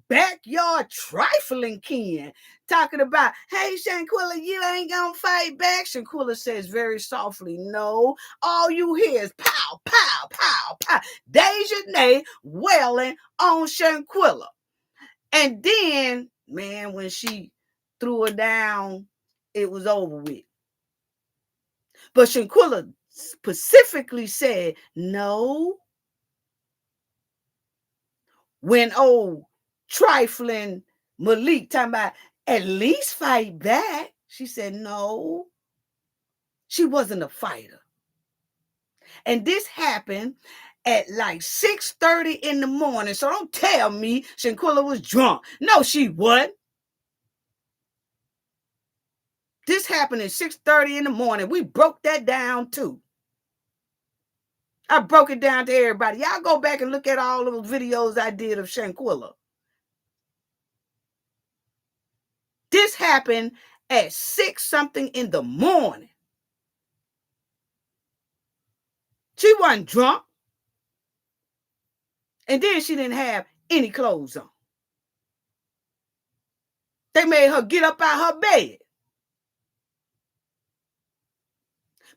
backyard trifling Ken, talking about, hey, Shanquella, you ain't gonna fight back. Shanquella says very softly, no. All you hear is pow, pow, pow, pow. Dejanay wailing on Shanquella. And then, man, when she threw her down, it was over with. But Shanquella specifically said, no. When old trifling Malik talking about at least fight back, she said, no. She wasn't a fighter. And this happened at like 6:30 in the morning. So don't tell me Shanquella was drunk. No, she wasn't. This happened at 6:30 in the morning. We broke that down too. I broke it down to everybody. Y'all go back and look at all those videos I did of Shanquella. This happened at 6 something in the morning. She wasn't drunk. And then she didn't have any clothes on. They made her get up out her bed.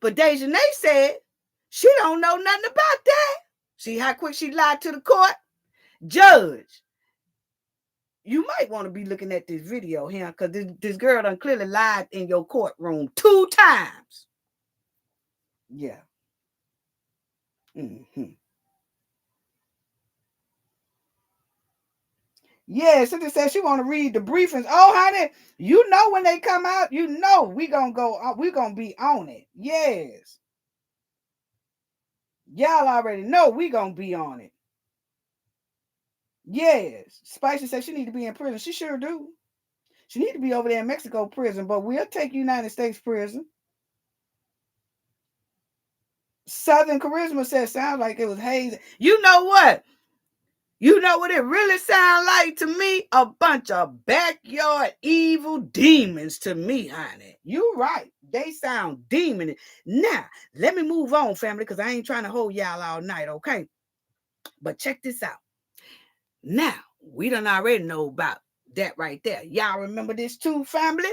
But Dejanay said she don't know nothing about that. See how quick she lied to the court? Judge, you might want to be looking at this video here, because this girl done clearly lied in your courtroom 2 times. Yeah. Mm-hmm. Yeah, Sister said she want to read the briefings. Oh, honey, you know when they come out, you know we gonna be on it. Yes. Y'all already know we gonna be on it. Yes. Spicy said she need to be in prison. She sure do. She need to be over there in Mexico prison, but we'll take United States prison. Southern Charisma said sounds like it was hazy. You know what? You know what it really sounds like to me? A bunch of backyard evil demons to me, honey. You right. They sound demon. Now, let me move on, family, because I ain't trying to hold y'all all night, okay? But check this out. Now, we done already know about that right there. Y'all remember this too, family?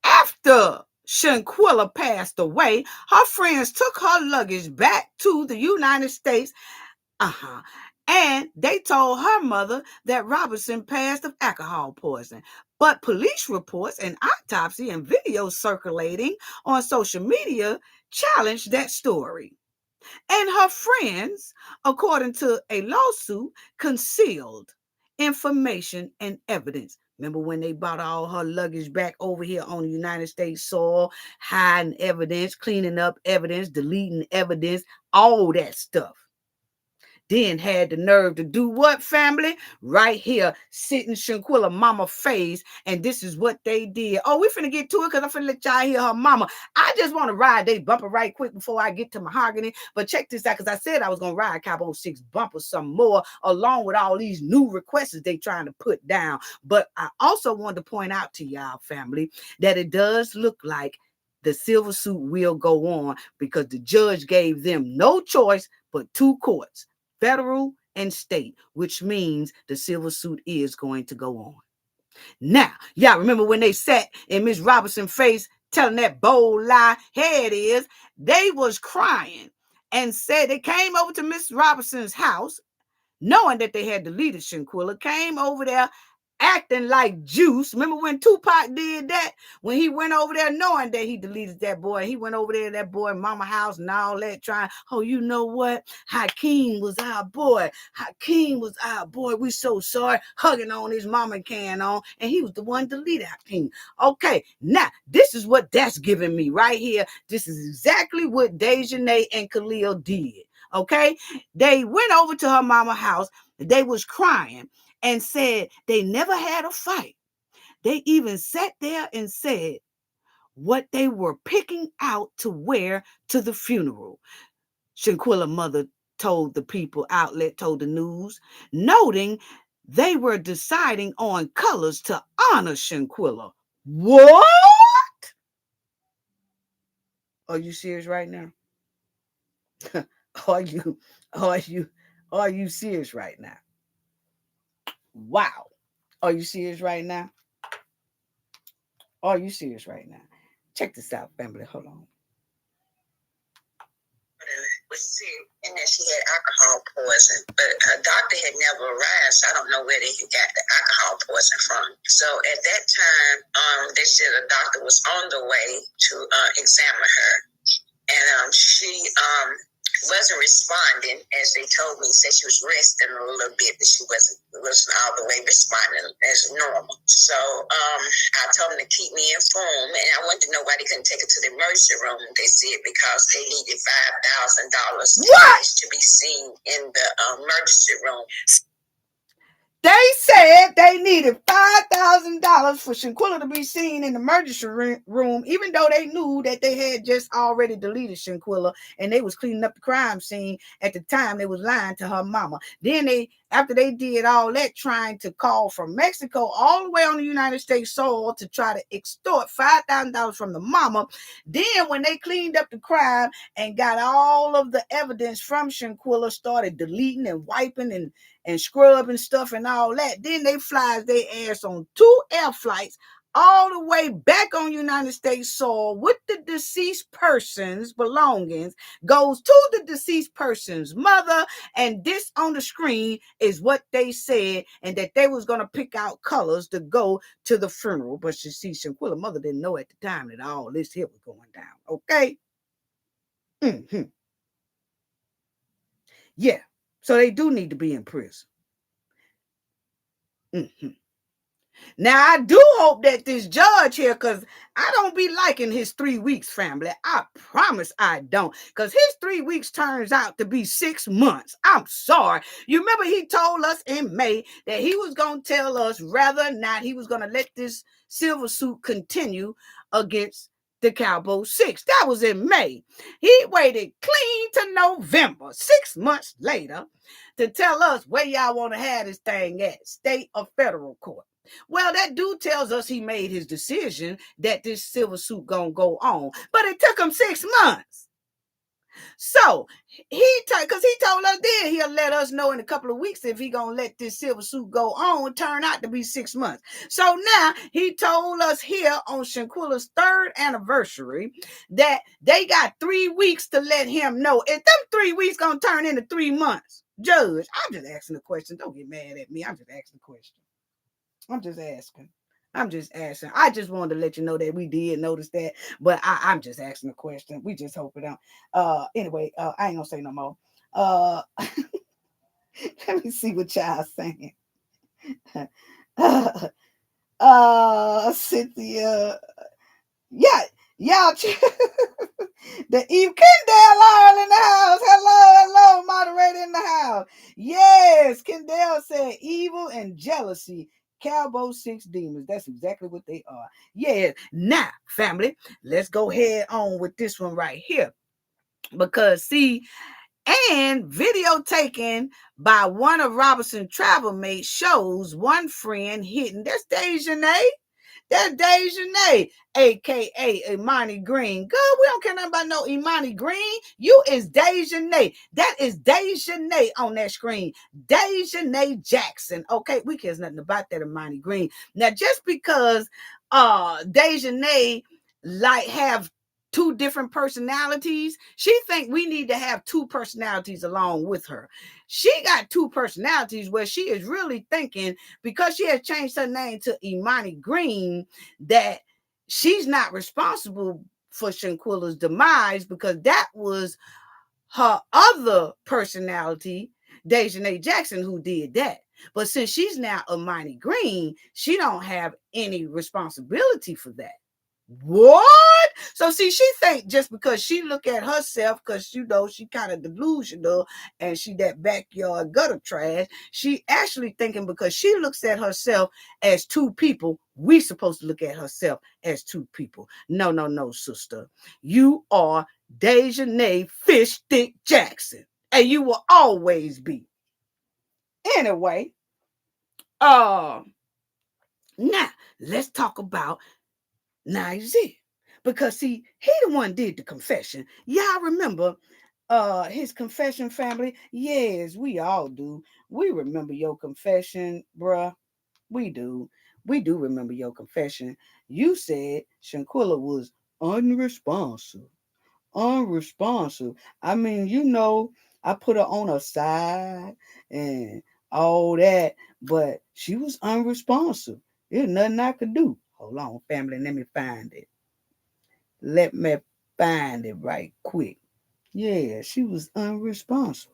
After Shanquella passed away, her friends took her luggage back to the United States. And they told her mother that Robinson passed of alcohol poisoning. But police reports and autopsy and videos circulating on social media challenged that story. And her friends, according to a lawsuit, concealed information and evidence. Remember when they brought all her luggage back over here on the United States soil, hiding evidence, cleaning up evidence, deleting evidence, all that stuff. Then had the nerve to do what, family? Right here, sitting Shanquella mama face, and this is what they did. Oh, we finna get to it, because I'm finna let y'all hear her mama. I just want to ride they bumper right quick before I get to Mahogany, but check this out, because I said I was going to ride Cabo 6 bumper some more, along with all these new requests they trying to put down. But I also wanted to point out to y'all, family, that it does look like the silver suit will go on, because the judge gave them no choice but 2 courts, federal and state, which means the silver suit is going to go on. Now, y'all remember when they sat in Miss Robinson's face telling that bold lie? Here it is. They was crying and said they came over to Miss Robinson's house, knowing that they had deleted Shanquella, came over there acting like Juice. Remember when Tupac did that? When he went over there knowing that he deleted that boy. He went over there to that boy mama house and all that, trying, oh, you know what? Hakeem was our boy. Hakeem was our boy. We so sorry. Hugging on his mama can on. And he was the one deleted Hakeem. Okay, now this is what that's giving me right here. This is exactly what Dejanay and Khalil did. Okay, they went over to her mama house. They was crying and said they never had a fight. They even sat there and said what they were picking out to wear to the funeral. Shanquella's mother told the People outlet, told the news, noting they were deciding on colors to honor Shanquella. What? Are you serious right now? Are you serious right now? Wow. Are you serious right now? Are you serious right now? Check this out, family. Hold on. Was sick and that she had alcohol poison, but a doctor had never arrived, so I don't know where they got the alcohol poison from. So at that time, they said a doctor was on the way to examine her, and she wasn't responding as they told me. Said she was resting a little bit, but she wasn't all the way responding as normal. So I told them to keep me informed, and I wanted to know why they couldn't take her to the emergency room. They said because they needed $5,000 to be seen in the emergency room. They said they needed $5,000 for Shanquella to be seen in the emergency room, even though they knew that they had just already deleted Shanquella and they was cleaning up the crime scene at the time they was lying to her mama. Then after they did all that, trying to call from Mexico all the way on the United States soil to try to extort $5,000 from the mama. Then when they cleaned up the crime and got all of the evidence from Shanquella, started deleting and wiping and scrubbing stuff and all that. Then they flies their ass on 2 air flights all the way back on United States soil with the deceased person's belongings, goes to the deceased person's mother, and this on the screen is what they said, and that they was going to pick out colors to go to the funeral. But you see, Shanquella's mother didn't know at the time that all this here was going down. Okay? Mm-hmm. Yeah. So they do need to be in prison. Mm-hmm. Now, I do hope that this judge here, because I don't be liking his 3 weeks, family. I promise I don't. Because his 3 weeks turns out to be 6 months. I'm sorry. You remember he told us in May that he was going to tell us whether or not he was going to let this silver suit continue against the Cabo 6. That was in May. He waited clean to November, 6 months later, to tell us where y'all want to have this thing at, state or federal court. Well, that dude tells us he made his decision that this silver suit gonna go on, but it took him 6 months. So because he told us then he'll let us know in a couple of weeks if he gonna let this silver suit go on. Turn out to be 6 months. So now he told us here on Shanquella's 3rd anniversary that they got 3 weeks to let him know. If them 3 weeks gonna turn into 3 months, Judge, I'm just asking a question. Don't get mad at me. I'm just asking a question. I'm just asking. I'm just asking. I just wanted to let you know that we did notice that, but I'm just asking a question. We just hope it don't. Anyway, I ain't gonna say no more. Let me see what y'all saying. Cynthia, yeah, y'all. The Eve Kendall Laurel in the house. Hello, moderator in the house. Yes, Kendall said evil and jealousy. Cabo 6 demons. That's exactly what they are. Yeah. Now, family, let's go head on with this one right here. Because see, and video taken by one of Robinson's travel mates shows one friend hitting. That's Dejanay. That's Dejanay, a.k.a. Imani Green. Good, we don't care nothing about no Imani Green. You is Dejanay. That is Dejanay on that screen. Dejanay Jackson. Okay, we care nothing about that Imani Green. Now, just because Dejanay have 2 different personalities, she think we need to have 2 personalities along with her. She got 2 personalities where she is really thinking, because she has changed her name to Imani Green, that she's not responsible for Shanquella's demise, because that was her other personality, Dejanay Jackson, who did that. But since she's now Imani Green, she don't have any responsibility for that. What? So see, she think just because she look at herself, because she kind of delusional and she that backyard gutter trash, she actually thinking because she looks at herself as 2 people, we supposed to look at herself as 2 people. No, sister. You are Dejanay Fish Stick Jackson, and you will always be. Anyway, now let's talk about Nizer. Because see, he the one did the confession. Y'all remember his confession, family? Yes, we all do. We remember your confession, bruh. We do. We do remember your confession. You said Shanquella was unresponsive. Unresponsive. I mean, I put her on her side and all that, but she was unresponsive. There's nothing I could do. Hold on, family. Let me find it. Let me find it right quick. Yeah, she was unresponsive.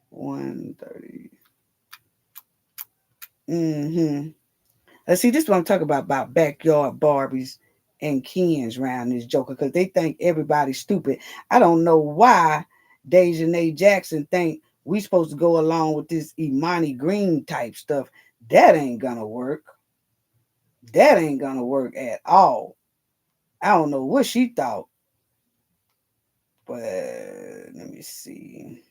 130. Mm-hmm. Let's see, this is what I'm talking about backyard Barbies and Kens around this joker, because they think everybody's stupid. I don't know why Dejanay Jackson think we supposed to go along with this Imani Green type stuff. That ain't gonna work. That ain't gonna work at all. I don't know what she thought, but let me see.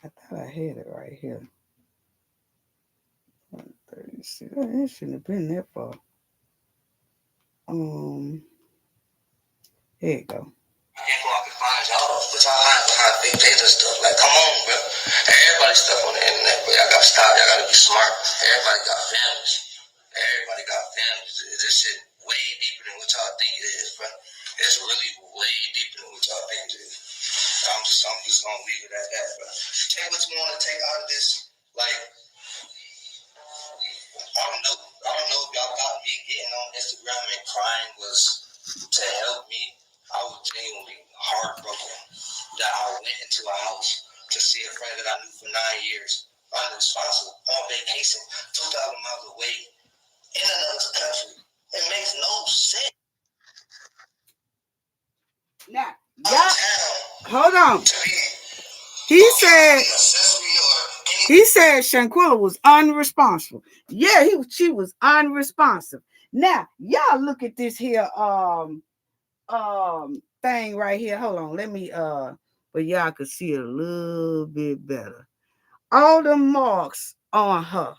I thought I had it right here. 136. That shouldn't have been that far. Here you go. Can't go out and find y'all, but y'all hide behind big data stuff. Like, come on, bro. Everybody stuff on the internet, but y'all gotta stop. Y'all gotta be smart. Everybody got families. Everybody got families. This shit way deeper than what y'all think it is, bro. It's really way deeper than what y'all think it is. I'm just gonna leave it at that, bro. Take what you want to take out of this. Like, I don't know. I don't know if y'all got me getting on Instagram and crying was to help me. I was genuinely heartbroken that I went into a house to see a friend that I knew for 9 years, unresponsible, on vacation, 2,000 miles away, in another country. It makes no sense. Now, y'all, hold on. He said Shanquella was unresponsible. Yeah, she was unresponsive. Now, y'all look at this here thing right here. Hold on, let me but y'all could see it a little bit better. All the marks on her.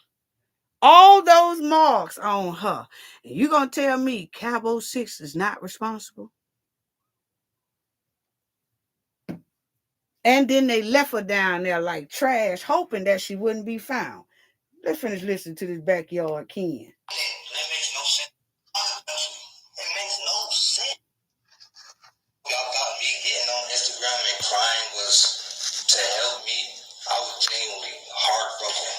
All those marks on her. And you gonna tell me Cabo 6 is not responsible? And then they left her down there like trash, hoping that she wouldn't be found. Let's finish listening to this backyard Ken. That makes no sense. It makes no sense. Y'all got me getting on Instagram and crying was to help me. I was genuinely heartbroken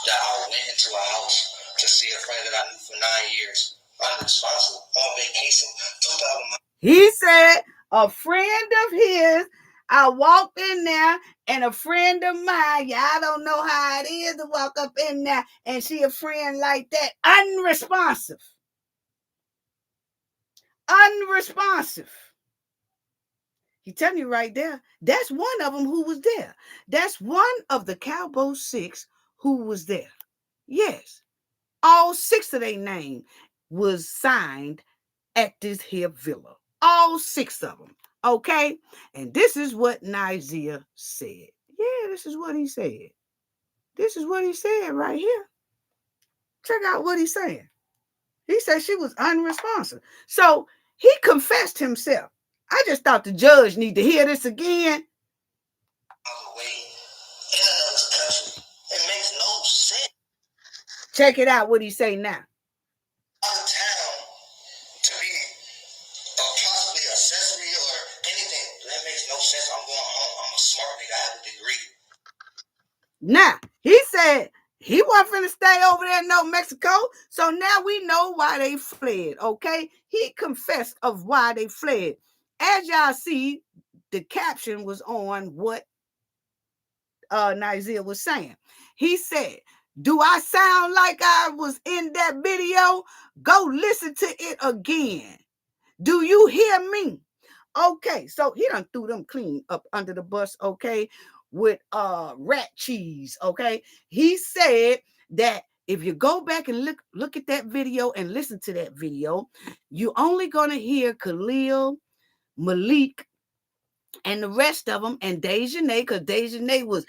that I went into a house to see a friend that I knew for 9 years, unresponsible, on vacation, 2,000 miles. He said a friend of his. I walked in there, and a friend of mine, y'all don't know how it is to walk up in there and see a friend like that, unresponsive. Unresponsive. He telling you right there, that's one of them who was there. That's one of the Cabo 6 who was there. Yes. All 6 of their name was signed at this here villa. All 6 of them. Okay? And this is what Nizia said. Yeah, this is what he said. This is what he said right here. Check out what he's saying. He said she was unresponsive. So he confessed himself. I just thought the judge need to hear this again. It makes no sense. Check it out what he say now. Out of town to be possibly accessory or anything. That makes no sense. I'm going home. I'm a smart nigga. I have a degree. Now, he said he wasn't finna stay over there in no Mexico. So now we know why they fled, okay? He confessed of why they fled. As y'all see, the caption was on what Nizia was saying. He said, do I sound like I was in that video? Go listen to it again. Do you hear me? Okay, so he done threw them clean up under the bus, okay, with rat cheese, okay? He said that if you go back and look at that video and listen to that video, you only gonna hear Khalil, Malik, and the rest of them, and Dejanay, because Dejanay was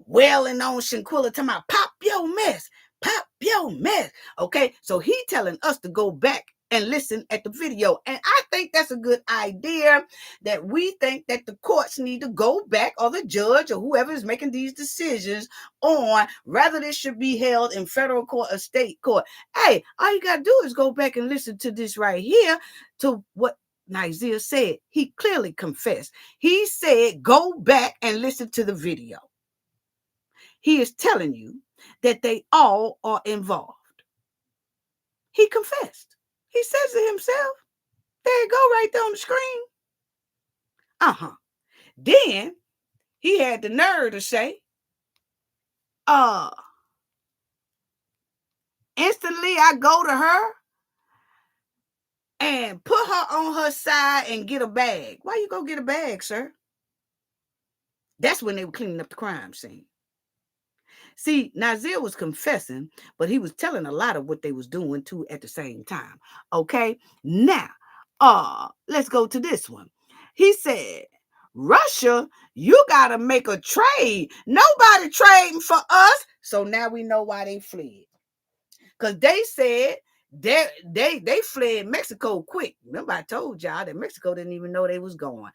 wailing on Shanquella, talking about pop your mess, pop your mess. Okay, so he telling us to go back and listen at the video. And I think that's a good idea, that we think that the courts need to go back, or the judge or whoever is making these decisions on whether this should be held in federal court or state court. Hey, all you got to do is go back and listen to this right here, to what Nizia said. He clearly confessed. He said, go back and listen to the video. He is telling you that they all are involved. He confessed. He says it himself. There you go, right there on the screen. Then he had the nerve to say, instantly I go to her and put her on her side and get a bag. Why you go get a bag, sir? That's when they were cleaning up the crime scene. See, Nazir was confessing, but he was telling a lot of what they was doing too at the same time. Okay, now, let's go to this one. He said, Russia, you gotta make a trade. Nobody trading for us. So now we know why they fled. Because they said they fled Mexico quick. Remember, I told y'all that Mexico didn't even know they was going.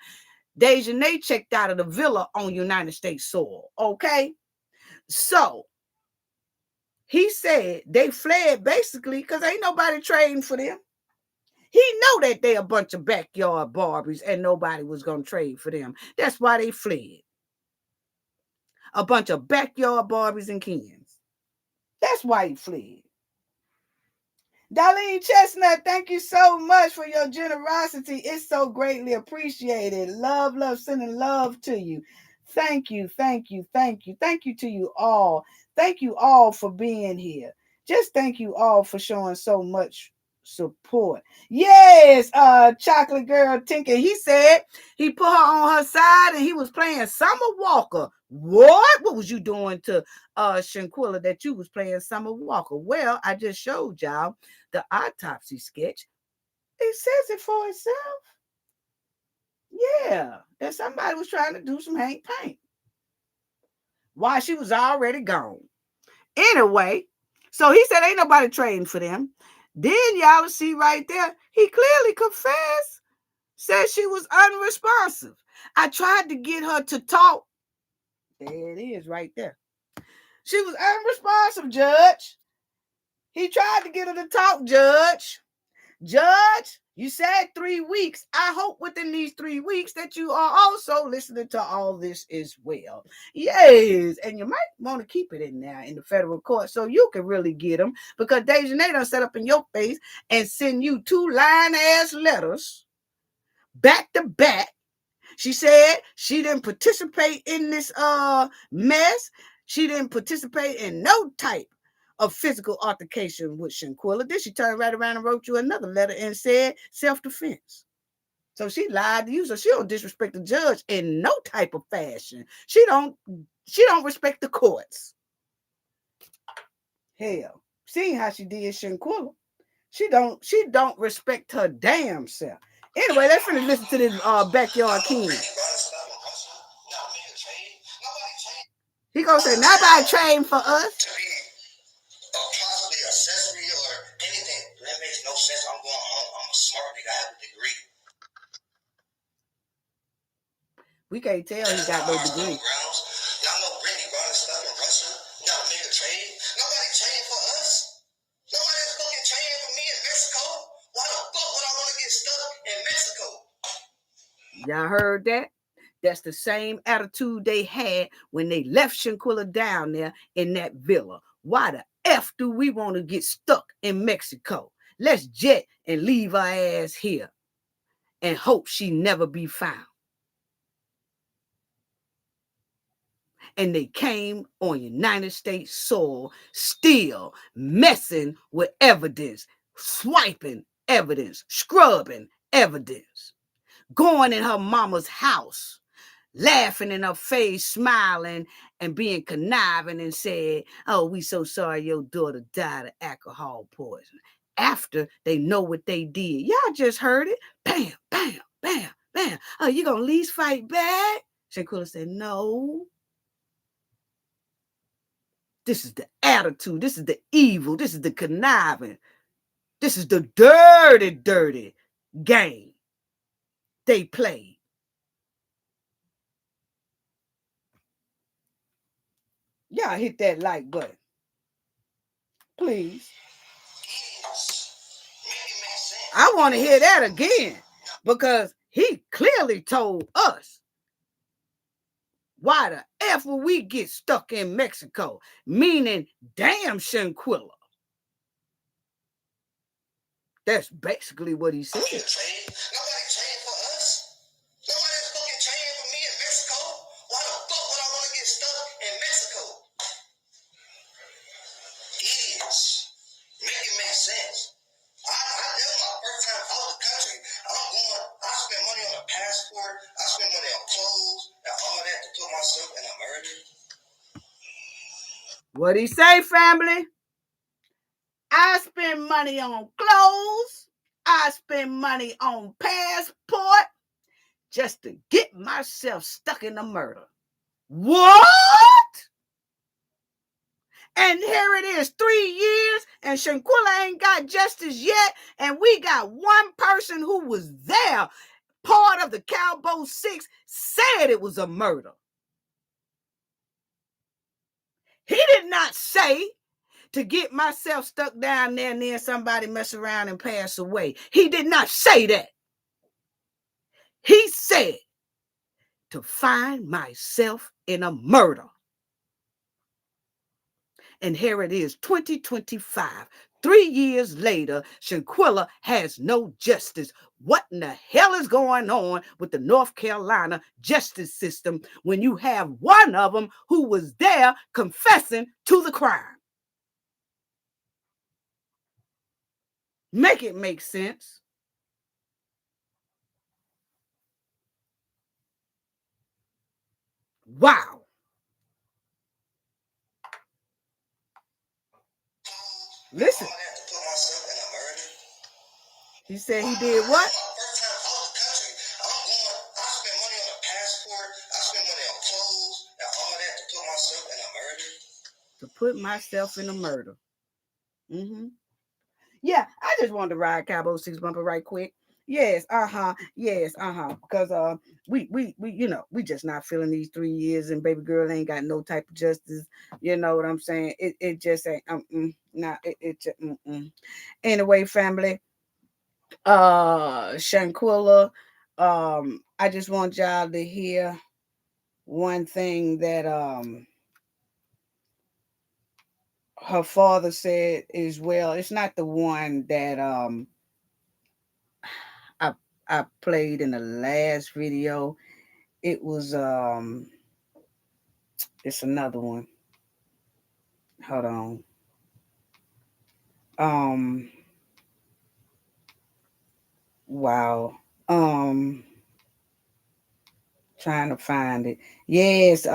Dejanay checked out of the villa on United States soil. Okay, so he said they fled basically because ain't nobody trading for them. He know that they a bunch of backyard Barbies and nobody was gonna trade for them. That's why they fled. A bunch of backyard Barbies and Kens. That's why he fled. Darlene Chestnut, thank you so much for your generosity. It's so greatly appreciated. Love, love, sending love to you. Thank you, thank you, thank you. Thank you to you all. Thank you all for being here. Just thank you all for showing so much support. Yes, Chocolate Girl Tinker. He said he put her on her side and he was playing Summer Walker. What was you doing to Shanquella that you was playing Summer Walker? Well, I just showed y'all the autopsy sketch. It says it for itself. Yeah, that somebody was trying to do some Hank paint while she was already gone. Anyway, so he said ain't nobody trading for them. Then y'all see right there, he clearly confessed, said she was unresponsive. I tried to get her to talk. There it is right there. She was unresponsive, Judge. He tried to get her to talk, Judge. Judge, you said 3 weeks. I hope within these 3 weeks that you are also listening to all this as well. Yes, and you might want to keep it in there in the federal court so you can really get them because Dejanay done set up in your face and send you 2 lying-ass letters back to back. She said she didn't participate in this mess. She didn't participate in no type of physical altercation with Shanquella. Then she turned right around and wrote you another letter and said self-defense. So she lied to you. So she don't disrespect the judge in no type of fashion. She don't respect the courts. Hell, seeing how she did Shanquella, she don't respect her damn self. Anyway, let's finish listen to this backyard king. He gonna say nobody trained for us. To be possibly accessory or anything. That makes no sense. I'm going home. I'm a smart nigga. I have a degree. We can't tell he got no degree. Y'all know Brittany brought us stuff in Russia. Y'all make a trade. Nobody trained for us. Nobody's fucking trained for me in Mexico. Why the fuck would I want to get stuck in Mexico? Y'all heard that? That's the same attitude they had when they left Shanquella down there in that villa. Why the F do we want to get stuck in Mexico? Let's jet and leave her ass here and hope she never be found. And they came on United States soil, still messing with evidence, swiping evidence, scrubbing evidence, going in her mama's house, laughing in her face, smiling and being conniving and said, oh, we so sorry your daughter died of alcohol poisoning. After they know what they did. Y'all just heard it. Bam, bam, bam, bam. Oh, you gonna at least fight back? Shanquella said, no. This is the attitude. This is the evil. This is the conniving. This is the dirty, dirty game they played. Y'all hit that like button. Please. I want to hear that again because he clearly told us why the F will we get stuck in Mexico, meaning damn Shanquella. That's basically what he said. Nobody trained for us. Nobody's fucking trained for me in Mexico. Why the fuck would I want to get stuck in Mexico? Idiots. Make it make sense. That was my first time out of the country. I spend money on a passport. I spend money on clothes and all that to put myself What he say, family? I spend money on clothes. I spend money on passport just to get myself stuck in a murder. What? And here it is, 3 years, and Shanquella ain't got justice yet, and we got one person who was there, part of the Cabo 6, said it was a murder. He did not say to get myself stuck down there and then somebody mess around and pass away. He did not say that. He said to find myself in a murder. And here it is, 2025. 3 years later, Shanquella has no justice. What in the hell is going on with the North Carolina justice system when you have one of them who was there confessing to the crime? Make it make sense. Wow. Listen. He said he did what? To put myself in a murder. Mm-hmm. Yeah, I just wanted to ride Cabo 6 bumper right quick. Yes, yes, because we we just not feeling these 3 years, and baby girl ain't got no type of justice. You know what I'm saying? It just ain't it just Anyway, family, Shanquella, I just want y'all to hear one thing that her father said as well. It's not the one that I played in the last video. It was it's another one. Hold on. Wow. Trying to find it. Yes,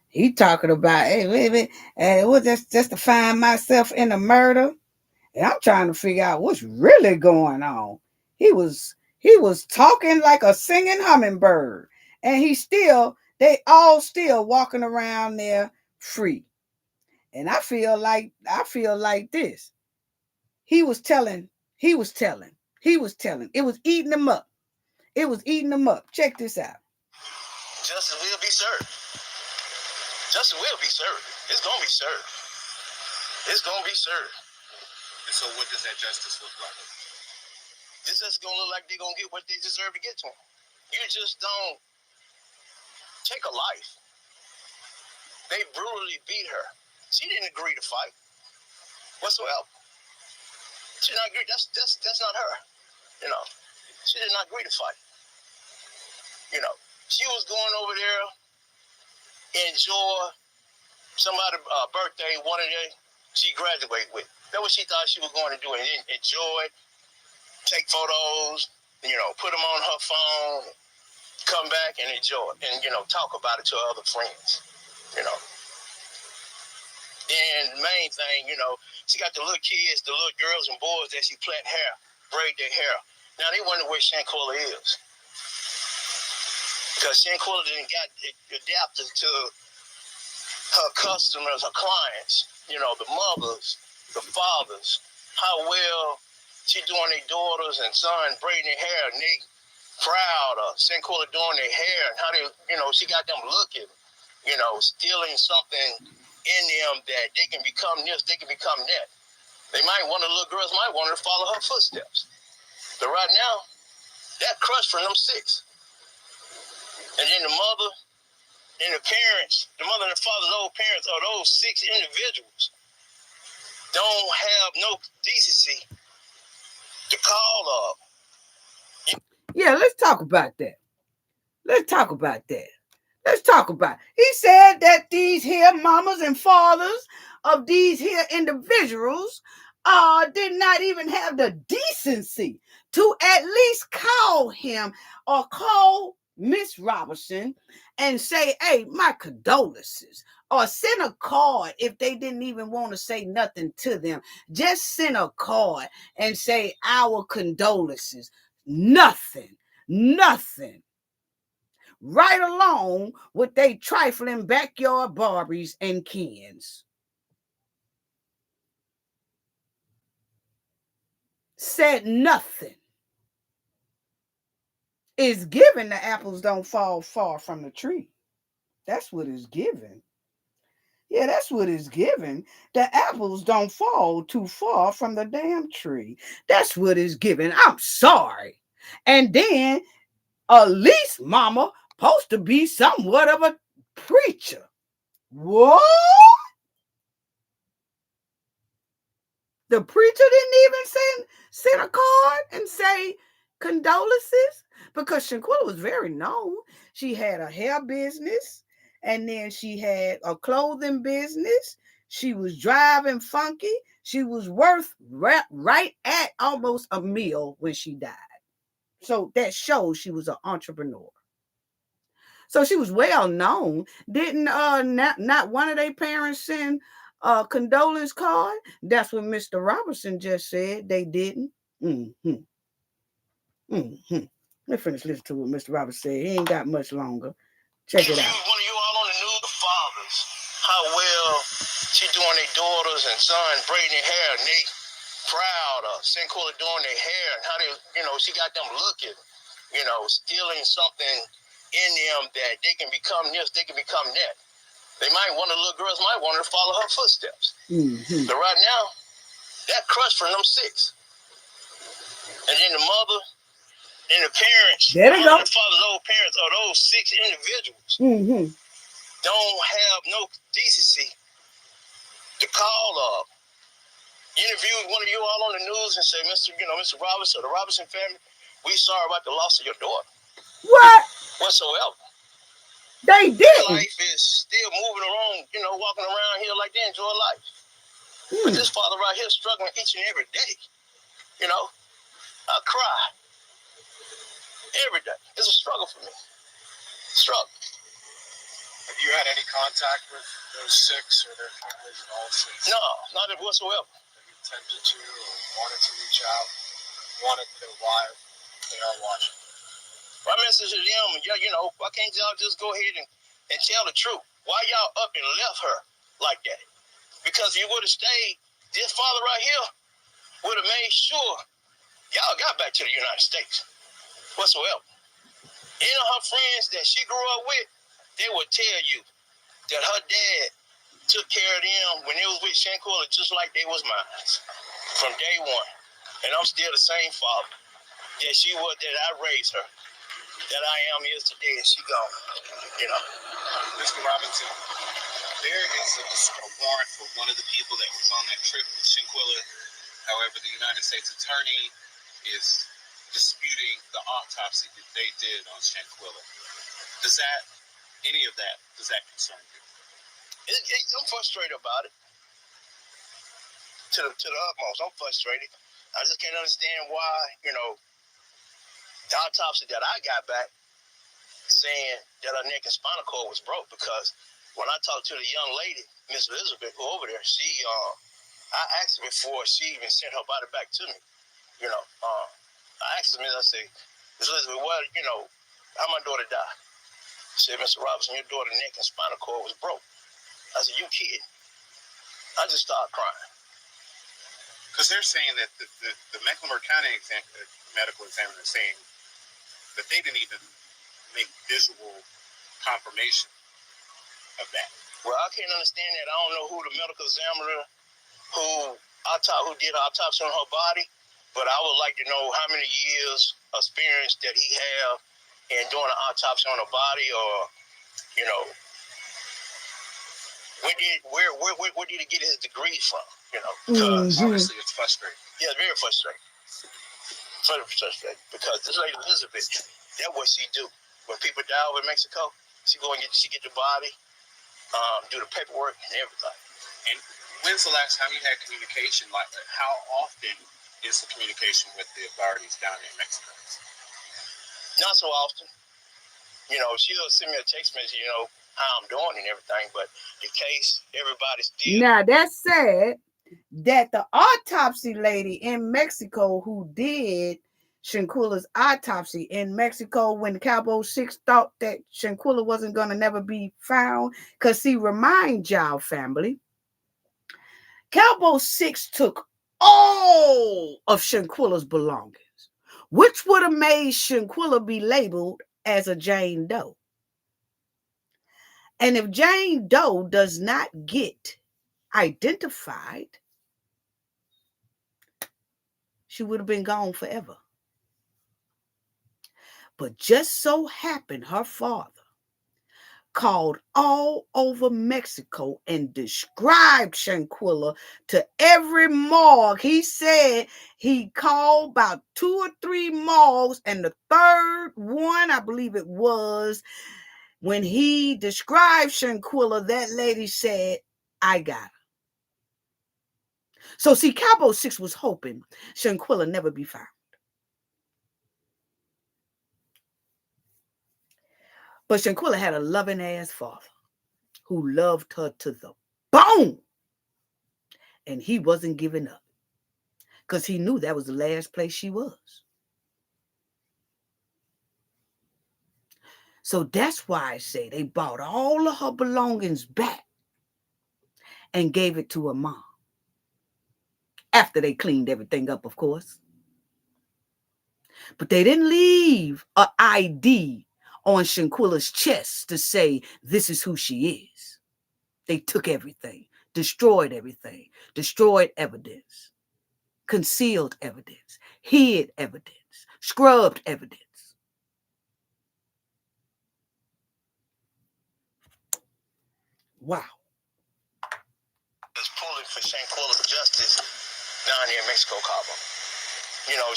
he talking about, hey, wait, it was just to find myself in a murder. And I'm trying to figure out what's really going on. He was talking like a singing hummingbird. And they all still walking around there free. And I feel like this. He was telling. It was eating them up. Check this out. Justice will be served. Justice will be served. It's going to be served. It's going to be served. And so what does that justice look like? It's just going to look like they're going to get what they deserve to get to them. You just don't take a life. They brutally beat her. She didn't agree to fight whatsoever. She did not agree. That's not her. You know, she did not agree to fight. You know, she was going over there, enjoy somebody's birthday, one of the she graduated with. That's what she thought she was going to do, and enjoy, take photos, put them on her phone, come back and enjoy, and talk about it to her other friends. And main thing, she got the little kids, the little girls and boys that she plait hair, braid their hair. Now they wonder where Shanquella is, because Shanquella didn't got adapted to her customers, her clients, the mothers, the fathers, how well she doing their daughters and sons braiding their hair, and they proud of Shanquella doing their hair, and how they, she got them looking, stealing something in them that they can become this, they can become that. They might, one of the little girls might want her to follow her footsteps. But right now, that crushed from them 6. And then the mother and the parents, the mother and the father's old parents of those 6 individuals don't have no decency to call up. Yeah, let's talk about that. He said that these here mamas and fathers of these here individuals did not even have the decency to at least call him or call Miss Robinson and say, hey, my condolences. Or send a card if they didn't even want to say nothing to them. Just send a card and say, our condolences. Nothing. Nothing. Right along with they trifling backyard Barbies and Kens. Said nothing. Is given the apples don't fall far from the tree. That's what is given. Yeah, that's what is given. The apples don't fall too far from the damn tree. That's what is given. I'm sorry. And then, at least, mama, supposed to be somewhat of a preacher. What? The preacher didn't even send a card and say condolences because Shanquella was very known. She had a hair business and then she had a clothing business. She was driving funky. She was worth right at almost a meal when she died. So that shows she was an entrepreneur. So she was well known. Didn't not one of their parents send a condolence card? That's what Mr. Robertson just said. They didn't. Mm-hmm. Mm-hmm. Let's finish listening to what Mr. Robertson said. He ain't got much longer. Check it out. One of you all on the news, the fathers, how well she doing their daughters and sons braiding their hair, and they proud of Shanquella doing their hair, and how they, she got them looking, stealing something in them that they can become this, they can become that. They might want the little girls might want to follow her footsteps. Mm-hmm. But right now, that crushed from them six. And then the mother and the parents, there they go. The father's old parents are those six individuals. Mm-hmm. Don't have no decency to call up, interview one of you all on the news and say, Mr. Robinson or the Robinson family, we sorry about the loss of your daughter. What? Whatsoever. They did. Their life is still moving around, walking around here like they enjoy life. But this father right here struggling each and every day. I cry every day. It's a struggle for me. Struggle. Have you had any contact with those six or their families and all six? No, not whatsoever. Have you attempted to or wanted to reach out, wanted to know why they are watching? My message to them, why can't y'all just go ahead and tell the truth? Why y'all up and left her like that? Because if you would have stayed, this father right here would have made sure y'all got back to the United States whatsoever. Her friends that she grew up with, they would tell you that her dad took care of them when they was with Shanquella just like they was mine from day one. And I'm still the same father that she was, that I raised her, that I am is today, and she gone. Mr. Robinson, there is a warrant for one of the people that was on that trip with Shanquella. However, the United States attorney is disputing the autopsy that they did on Shanquella. Does that concern you? I'm frustrated about it. To the utmost, I'm frustrated. I just can't understand why, the autopsy that I got back saying that her neck and spinal cord was broke, because when I talked to the young lady, Miss Elizabeth, who over there, I asked her before she even sent her body back to me. I asked her, I said, Miss Elizabeth, how my daughter died? She said, Mr. Robinson, your daughter's neck and spinal cord was broke. I said, you kidding? I just started crying. Because they're saying that the Mecklenburg County medical examiner is saying that they didn't even make visual confirmation of that. Well, I can't understand that. I don't know who the medical examiner who did autopsy on her body, but I would like to know how many years experience that he have in doing an autopsy on a body, or where did he get his degree from? Because obviously it's frustrating. Yeah, very frustrating. Very frustrating, because this lady Elizabeth, that's what she do. When people die over in Mexico, she get the body, do the paperwork and everything. And when's the last time you had communication like that? How often is the communication with the authorities down in Mexico? Not so often. she'll send me a text message, how I'm doing and everything. But in case everybody still. Now that's sad that the autopsy lady in Mexico who did Shanquella's autopsy in Mexico when Cabo 6 thought that Shanquella wasn't going to never be found. Because, see, remind y'all, family, Cabo 6 took all of Shanquella's belongings, which would have made Shanquella be labeled as a Jane Doe. And if Jane Doe does not get identified, she would have been gone forever. But just so happened her father called all over Mexico and described Shanquella to every morgue. He said he called about 2 or 3 morgues, and the third one, I believe it was, when he described Shanquella, that lady said, I got her. So see, Cabo 6 was hoping Shanquella never be found. But Shanquella had a loving ass father who loved her to the bone. And he wasn't giving up because he knew that was the last place she was. So that's why I say they bought all of her belongings back and gave it to her mom. After they cleaned everything up, of course. But they didn't leave an ID on Shanquella's chest to say, this is who she is. They took everything, destroyed evidence, concealed evidence, hid evidence, scrubbed evidence. Wow. Is pulling for Shanquella justice down here in Mexico, Cabo.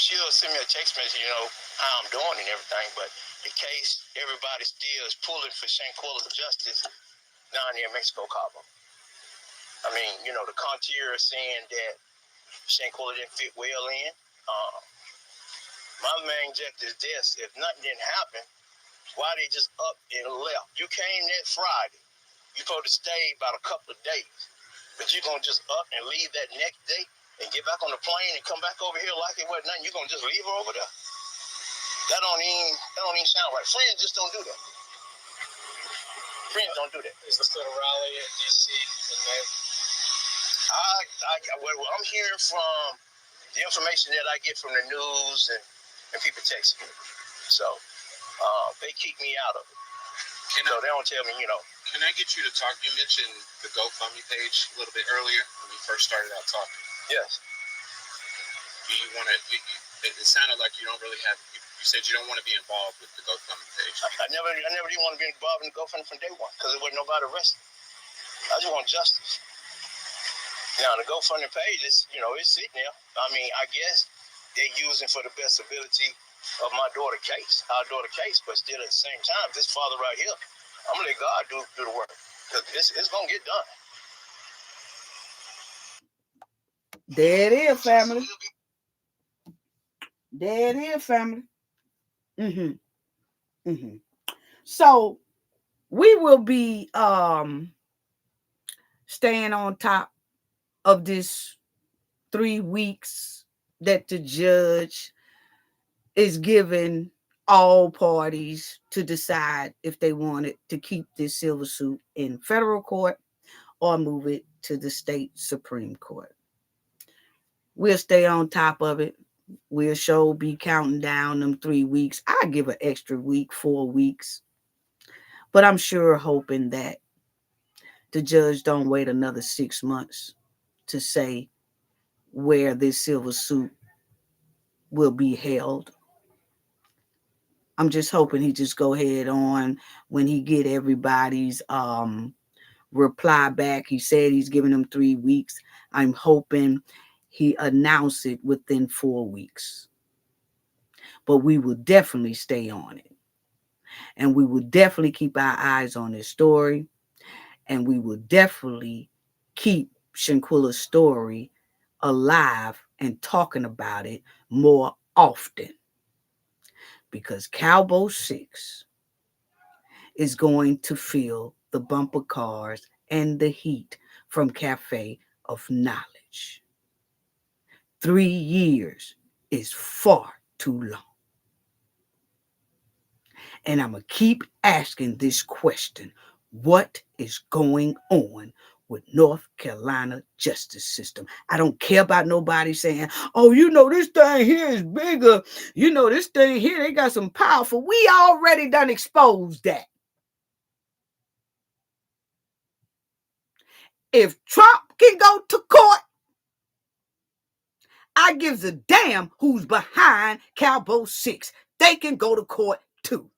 She'll send me a text message, how I'm doing and everything. But in case everybody still is pulling for Shanquella justice down here in Mexico, Cabo. I mean, the concierge is saying that Shanquella didn't fit well in. My man checked his desk. If nothing didn't happen, why they just up and left? You came that Friday. You supposed to stay about a couple of days. But you're going to just up and leave that next day and get back on the plane and come back over here like it wasn't nothing. You're going to just leave her over there? That don't even sound right. Friends just don't do that. Friends don't do that. Is this at a rally in D.C. in May? What I'm hearing from the information that I get from the news and people texting me. So they keep me out of it. So they don't tell me, Can I get you to talk? You mentioned the GoFundMe page a little bit earlier when we first started out talking. Yes. Do you want to? It sounded like you don't really have. You said you don't want to be involved with the GoFundMe page. I never did want to be involved in the GoFundMe from day one because there wasn't nobody arrested. I just want justice. Now the GoFundMe page is, it's sitting there. I mean, I guess they're using for the best ability of my daughter case, our daughter case, but still at the same time, this father right here, I'm gonna let God do the work because it's gonna get done. There it is, family. There it is, family. So we will be staying on top of this 3 weeks that the judge is giving all parties to decide if they wanted to keep this civil suit in federal court or move it to the state Supreme Court. We'll stay on top of it. We'll sure be counting down them 3 weeks. I give an extra week, 4 weeks. But I'm sure hoping that the judge don't wait another 6 months to say where this civil suit will be held. I'm just hoping he just go ahead on when he get everybody's reply back. He said he's giving them 3 weeks. I'm hoping he announce it within 4 weeks. But we will definitely stay on it. And we will definitely keep our eyes on this story. And we will definitely keep Shanquella's story alive and talking about it more often. Because Cabo 6 is going to feel the bumper cars and the heat from Cafe of Knowledge. 3 years is far too long. And I'm going to keep asking this question: what is going on with North Carolina justice system? I don't care about nobody saying, oh, this thing here is bigger. This thing here, they got some powerful. We already done exposed that. If Trump can go to court, I gives a damn who's behind Cabo 6. They can go to court too.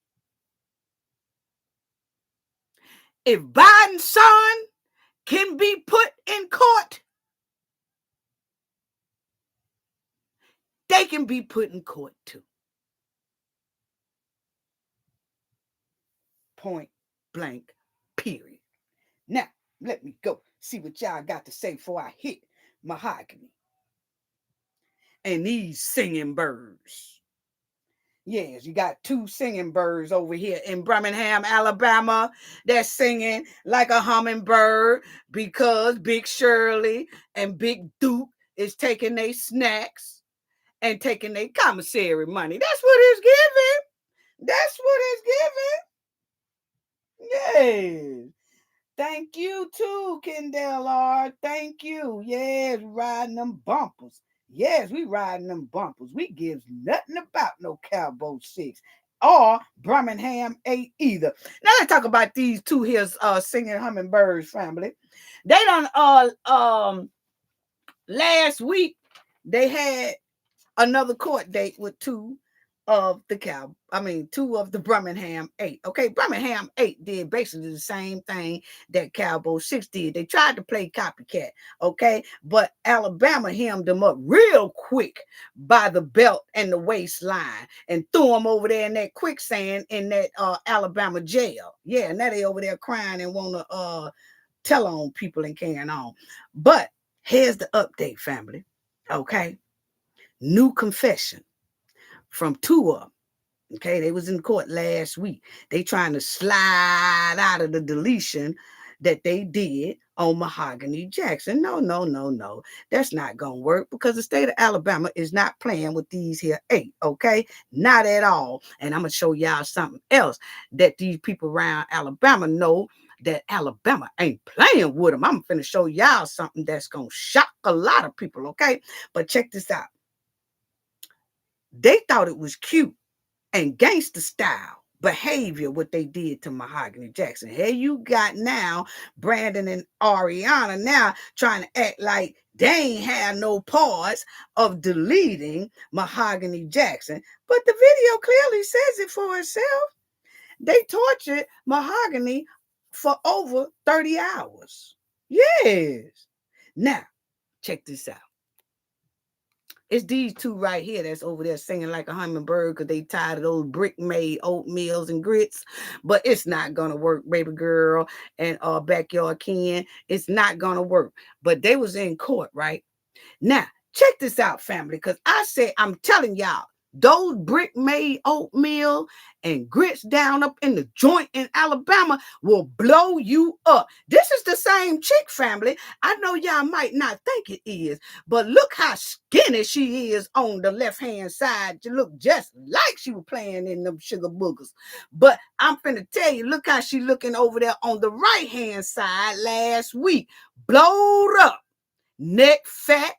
If Biden's son can be put in court, they can be put in court too. Point blank, period. Now, let me go see what y'all got to say before I hit Mahogany and these singing birds. Yes, you got two singing birds over here in Birmingham, Alabama. They're singing like a hummingbird because Big Shirley and Big Duke is taking their snacks and taking their commissary money. That's what it's giving. That's what it's giving. Yes. Thank you too, Kendall R. Thank you. Yes, riding them bumpers. Yes, we riding them bumpers. We gives nothing about no Cabo 6 or Birmingham 8 either. Now let's talk about these two here singing hummingbirds family. They done last week they had another court date with two of the Birmingham 8. Okay, Birmingham 8 did basically the same thing that Cabo 6 did. They tried to play copycat, okay, but Alabama hemmed them up real quick by the belt and the waistline and threw them over there in that quicksand in that Alabama jail. Yeah, now they over there crying and want to tell on people and carrying on. But here's the update, family. Okay, new confession from two of them. Okay, they was in court last week. They trying to slide out of the deletion that they did on Mahogany Jackson. No. That's not going to work because the state of Alabama is not playing with these here 8, okay? Not at all. And I'm going to show y'all something else that these people around Alabama know, that Alabama ain't playing with them. I'm finna show y'all something that's going to shock a lot of people, okay? But check this out. They thought it was cute and gangster style behavior what they did to Mahogany Jackson. Here you got now Brandon and Ariana now trying to act like they ain't had no parts of deleting Mahogany Jackson. But the video clearly says it for itself. They tortured Mahogany for over 30 hours. Yes. Now, check this out. It's these two right here that's over there singing like a hummingbird because they tired of those brick-made oatmeals and grits. But it's not going to work, baby girl and Backyard Ken. It's not going to work. But they was in court, right? Now, check this out, family, because I said, I'm telling y'all, those brick-made oatmeal and grits down up in the joint in Alabama will blow you up. This is the same chick, family. I know y'all might not think it is, but look how skinny she is on the left-hand side. She look just like she was playing in them sugar boogers. But I'm finna tell you, look how she looking over there on the right-hand side last week. Blowed up. Neck fat,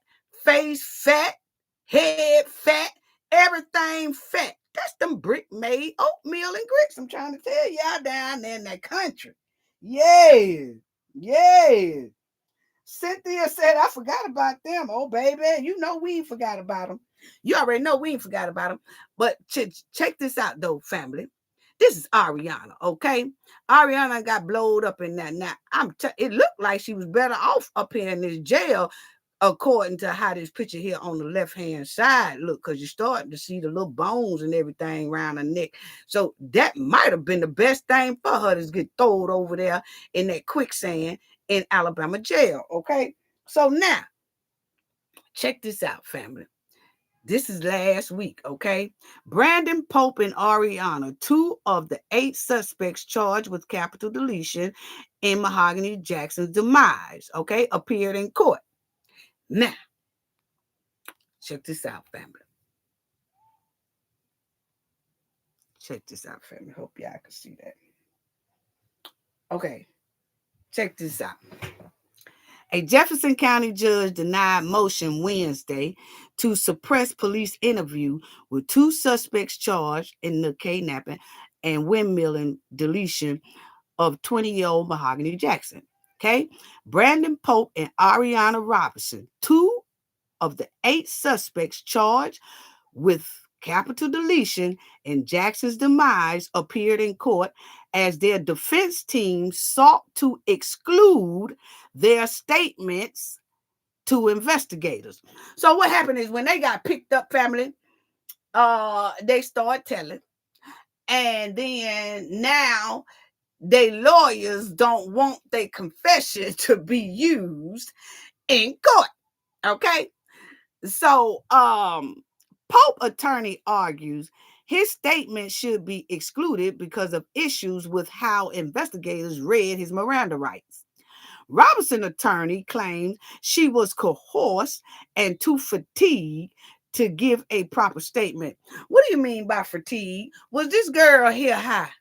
face fat, head fat, everything fat. That's them brick-made oatmeal and grits. I'm trying to tell y'all down there in that country. Yeah. Cynthia said, I forgot about them. Oh, baby, you know we ain't forgot about them. You already know we ain't forgot about them. But check this out, though, family. This is Ariana, okay? Ariana got blowed up in that. Now, it looked like she was better off up here in this jail, according to how this picture here on the left-hand side look, because you're starting to see the little bones and everything around her neck. So that might have been the best thing for her to get thrown over there in that quicksand in Alabama jail, okay? So now, check this out, family. This is last week, okay? Brandon Pope and Ariana, two of the 8 suspects charged with capital deletion in Mahogany Jackson's demise, okay, appeared in court. Now, check this out, family. Check this out, family. Hope y'all can see that. Okay, check this out. A Jefferson County judge denied motion Wednesday to suppress police interview with 2 suspects charged in the kidnapping and windmilling deletion of 20-year-old Mahogany Jackson. Okay? Brandon Pope and Ariana Robinson, 2 of the 8 suspects charged with capital deletion in Jackson's demise, appeared in court as their defense team sought to exclude their statements to investigators. So what happened is when they got picked up, family, they start telling, and then now they lawyers don't want their confession to be used in court. Okay. So Pope attorney argues his statement should be excluded because of issues with how investigators read his Miranda rights. Robinson attorney claimed she was coerced and too fatigued to give a proper statement. What do you mean by fatigue? Was this girl here high?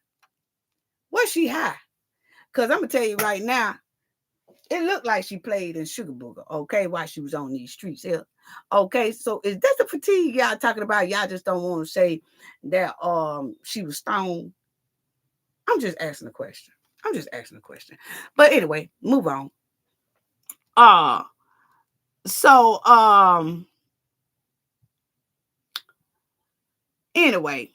Was she high? Because I'm going to tell you right now, it looked like she played in Sugar Booger, okay, while she was on these streets here. Okay, so is that the fatigue y'all talking about? Y'all just don't want to say that she was stoned. I'm just asking a question. I'm just asking a question. But anyway, move on. Uh so anyway,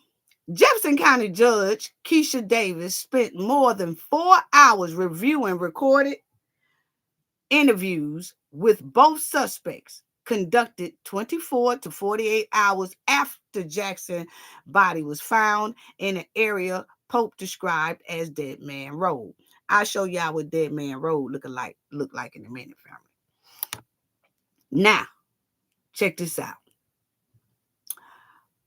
Jefferson County Judge Keisha Davis spent more than 4 hours reviewing recorded interviews with both suspects conducted 24 to 48 hours after Jackson's body was found in an area Pope described as Dead Man Road. I'll show y'all what Dead Man Road look like in a minute, family. Now, check this out.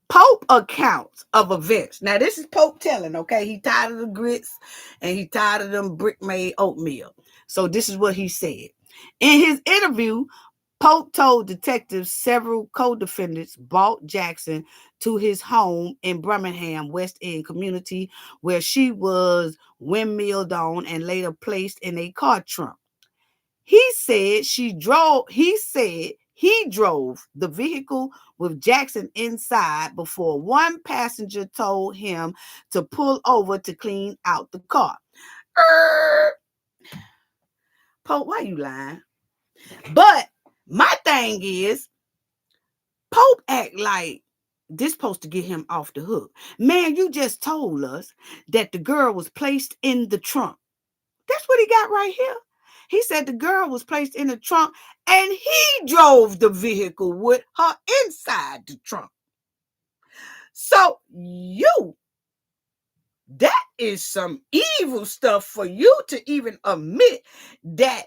Pope accounts of events. Now, this is Pope telling, okay? He tired of the grits and he tired of them brick-made oatmeal. So this is what he said. In his interview, Pope told detectives several co-defendants brought Jackson to his home in Birmingham West End community where she was windmilled on and later placed in a car trunk. He said he drove the vehicle with Jackson inside before one passenger told him to pull over to clean out the car. Pope, why you lying? But my thing is, Pope act like this supposed to get him off the hook. Man, you just told us that the girl was placed in the trunk. That's what he got right here. He said the girl was placed in the trunk and he drove the vehicle with her inside the trunk. So that is some evil stuff for you to even admit that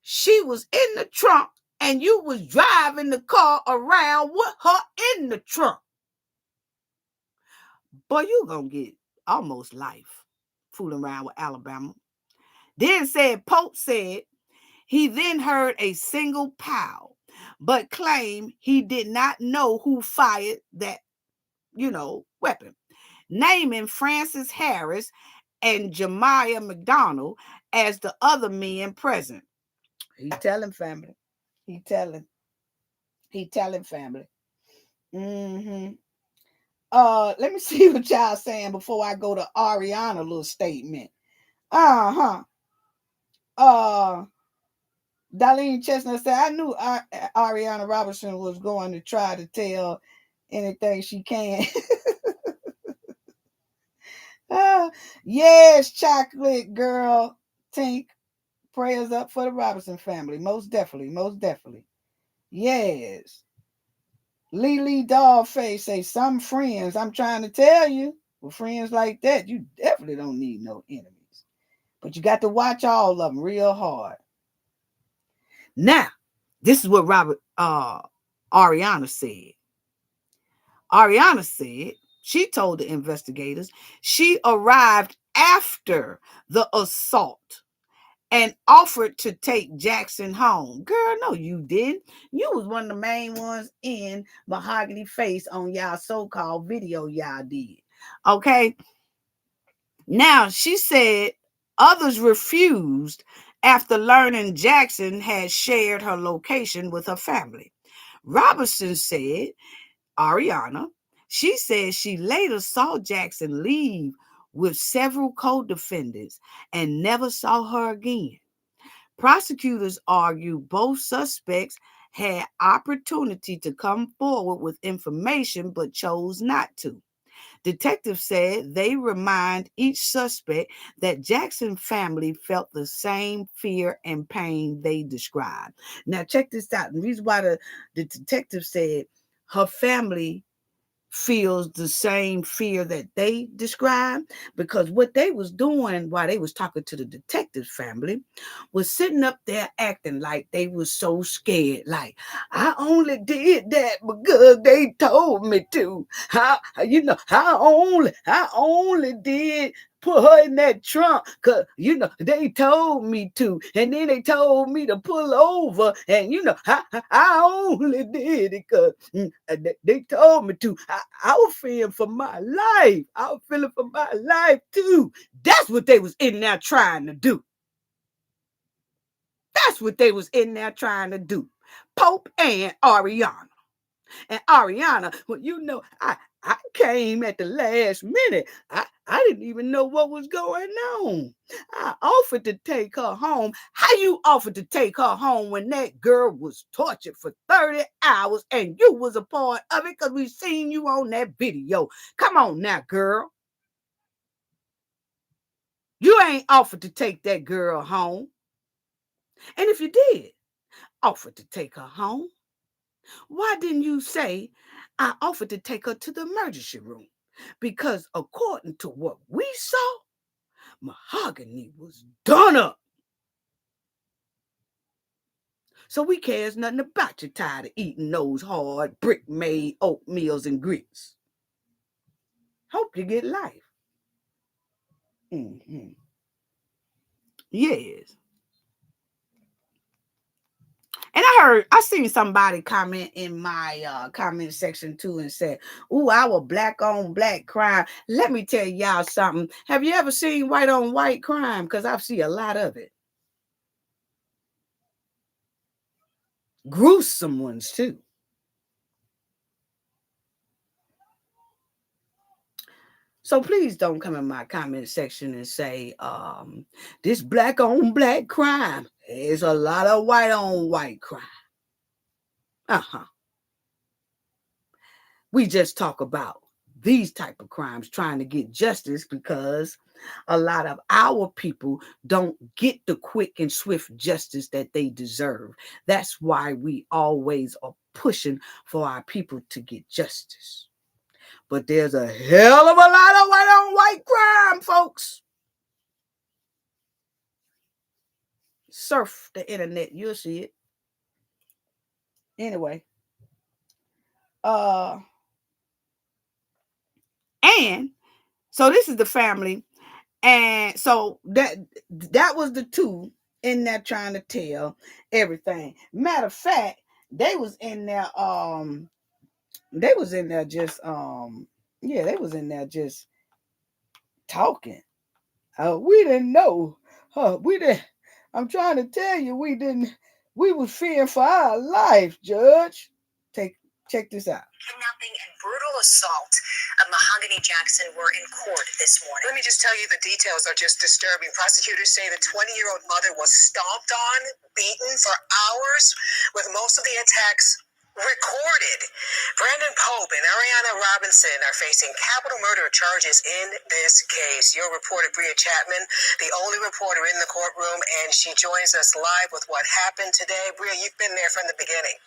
she was in the trunk and you was driving the car around with her in the trunk. Boy, you gonna get almost life fooling around with Alabama. Then Pope said he then heard a single pow, but claimed he did not know who fired that, weapon, naming Francis Harris and Jemiah McDonald as the other men present. He telling family. He telling family. Mm-hmm. Let me see what y'all saying before I go to Ariana little statement. Uh-huh. Darlene Chestnut said, I knew Ariana Robertson was going to try to tell anything she can. Yes, chocolate girl, Tink. Prayers up for the Robinson family. Most definitely. Most definitely. Yes. Lily Dollface say, some friends, I'm trying to tell you, with friends like that, you definitely don't need no enemies. But you got to watch all of them real hard. Now, this is what Ariana said. Ariana said she told the investigators she arrived after the assault and offered to take Jackson home. Girl, no, you didn't. You was one of the main ones in Mahogany face on y'all so-called video y'all did. Okay? Now, she said others refused after learning Jackson had shared her location with her family. Robertson said, Ariana, she said she later saw Jackson leave with several co-defendants and never saw her again. Prosecutors argue both suspects had opportunity to come forward with information but chose not to. Detectives said they remind each suspect that Jackson family felt the same fear and pain they described. Now check this out. The reason why the detective said her family feels the same fear that they described, because what they was doing while they was talking to the detective's family was sitting up there acting like they was so scared, like, I only did that because they told me to. I only did put her in that trunk because, they told me to. And then they told me to pull over. And, I only did it because they told me to. I was fearing for my life. I was feeling for my life too. That's what they was in there trying to do. That's what they was in there trying to do. Pope and Ariana. And Ariana, well, I came at the last minute. I didn't even know what was going on. I offered to take her home. How you offered to take her home when that girl was tortured for 30 hours and you was a part of it because we seen you on that video? Come on now, girl. You ain't offered to take that girl home. And if you did offer to take her home, why didn't you say, I offered to take her to the emergency room? Because according to what we saw, Mahogany was done up. So we cares nothing about you tired of eating those hard brick-made oatmeals and grits. Hope you get life. Mm-hmm. Yes. And I seen somebody comment in my comment section too and said, ooh, our black on black crime. Let me tell y'all something. Have you ever seen white on white crime? Because I've seen a lot of it. Gruesome ones too. So please don't come in my comment section and say, this black on black crime. There's a lot of white on white crime. Uh-huh. We just talk about these type of crimes trying to get justice because a lot of our people don't get the quick and swift justice that they deserve. That's why we always are pushing for our people to get justice. But there's a hell of a lot of white on white crime, folks. Surf the internet, you'll see it. Anyway, and so this is the family, and so that was the two in there trying to tell everything. Matter of fact, they was in there just they was in there just talking. We didn't know. We didn't. I'm trying to tell you, we didn't. We was fearing for our life, Judge. Check this out. Kidnapping and brutal assault of Mahogany Jackson were in court this morning. Let me just tell you, the details are just disturbing. Prosecutors say the 20-year-old mother was stomped on, beaten for hours, with most of the attacks recorded. Brandon Pope and Ariana Robinson are facing capital murder charges in this case. Your reporter, Bria Chapman, the only reporter in the courtroom, and she joins us live with what happened today. Bria, you've been there from the beginning.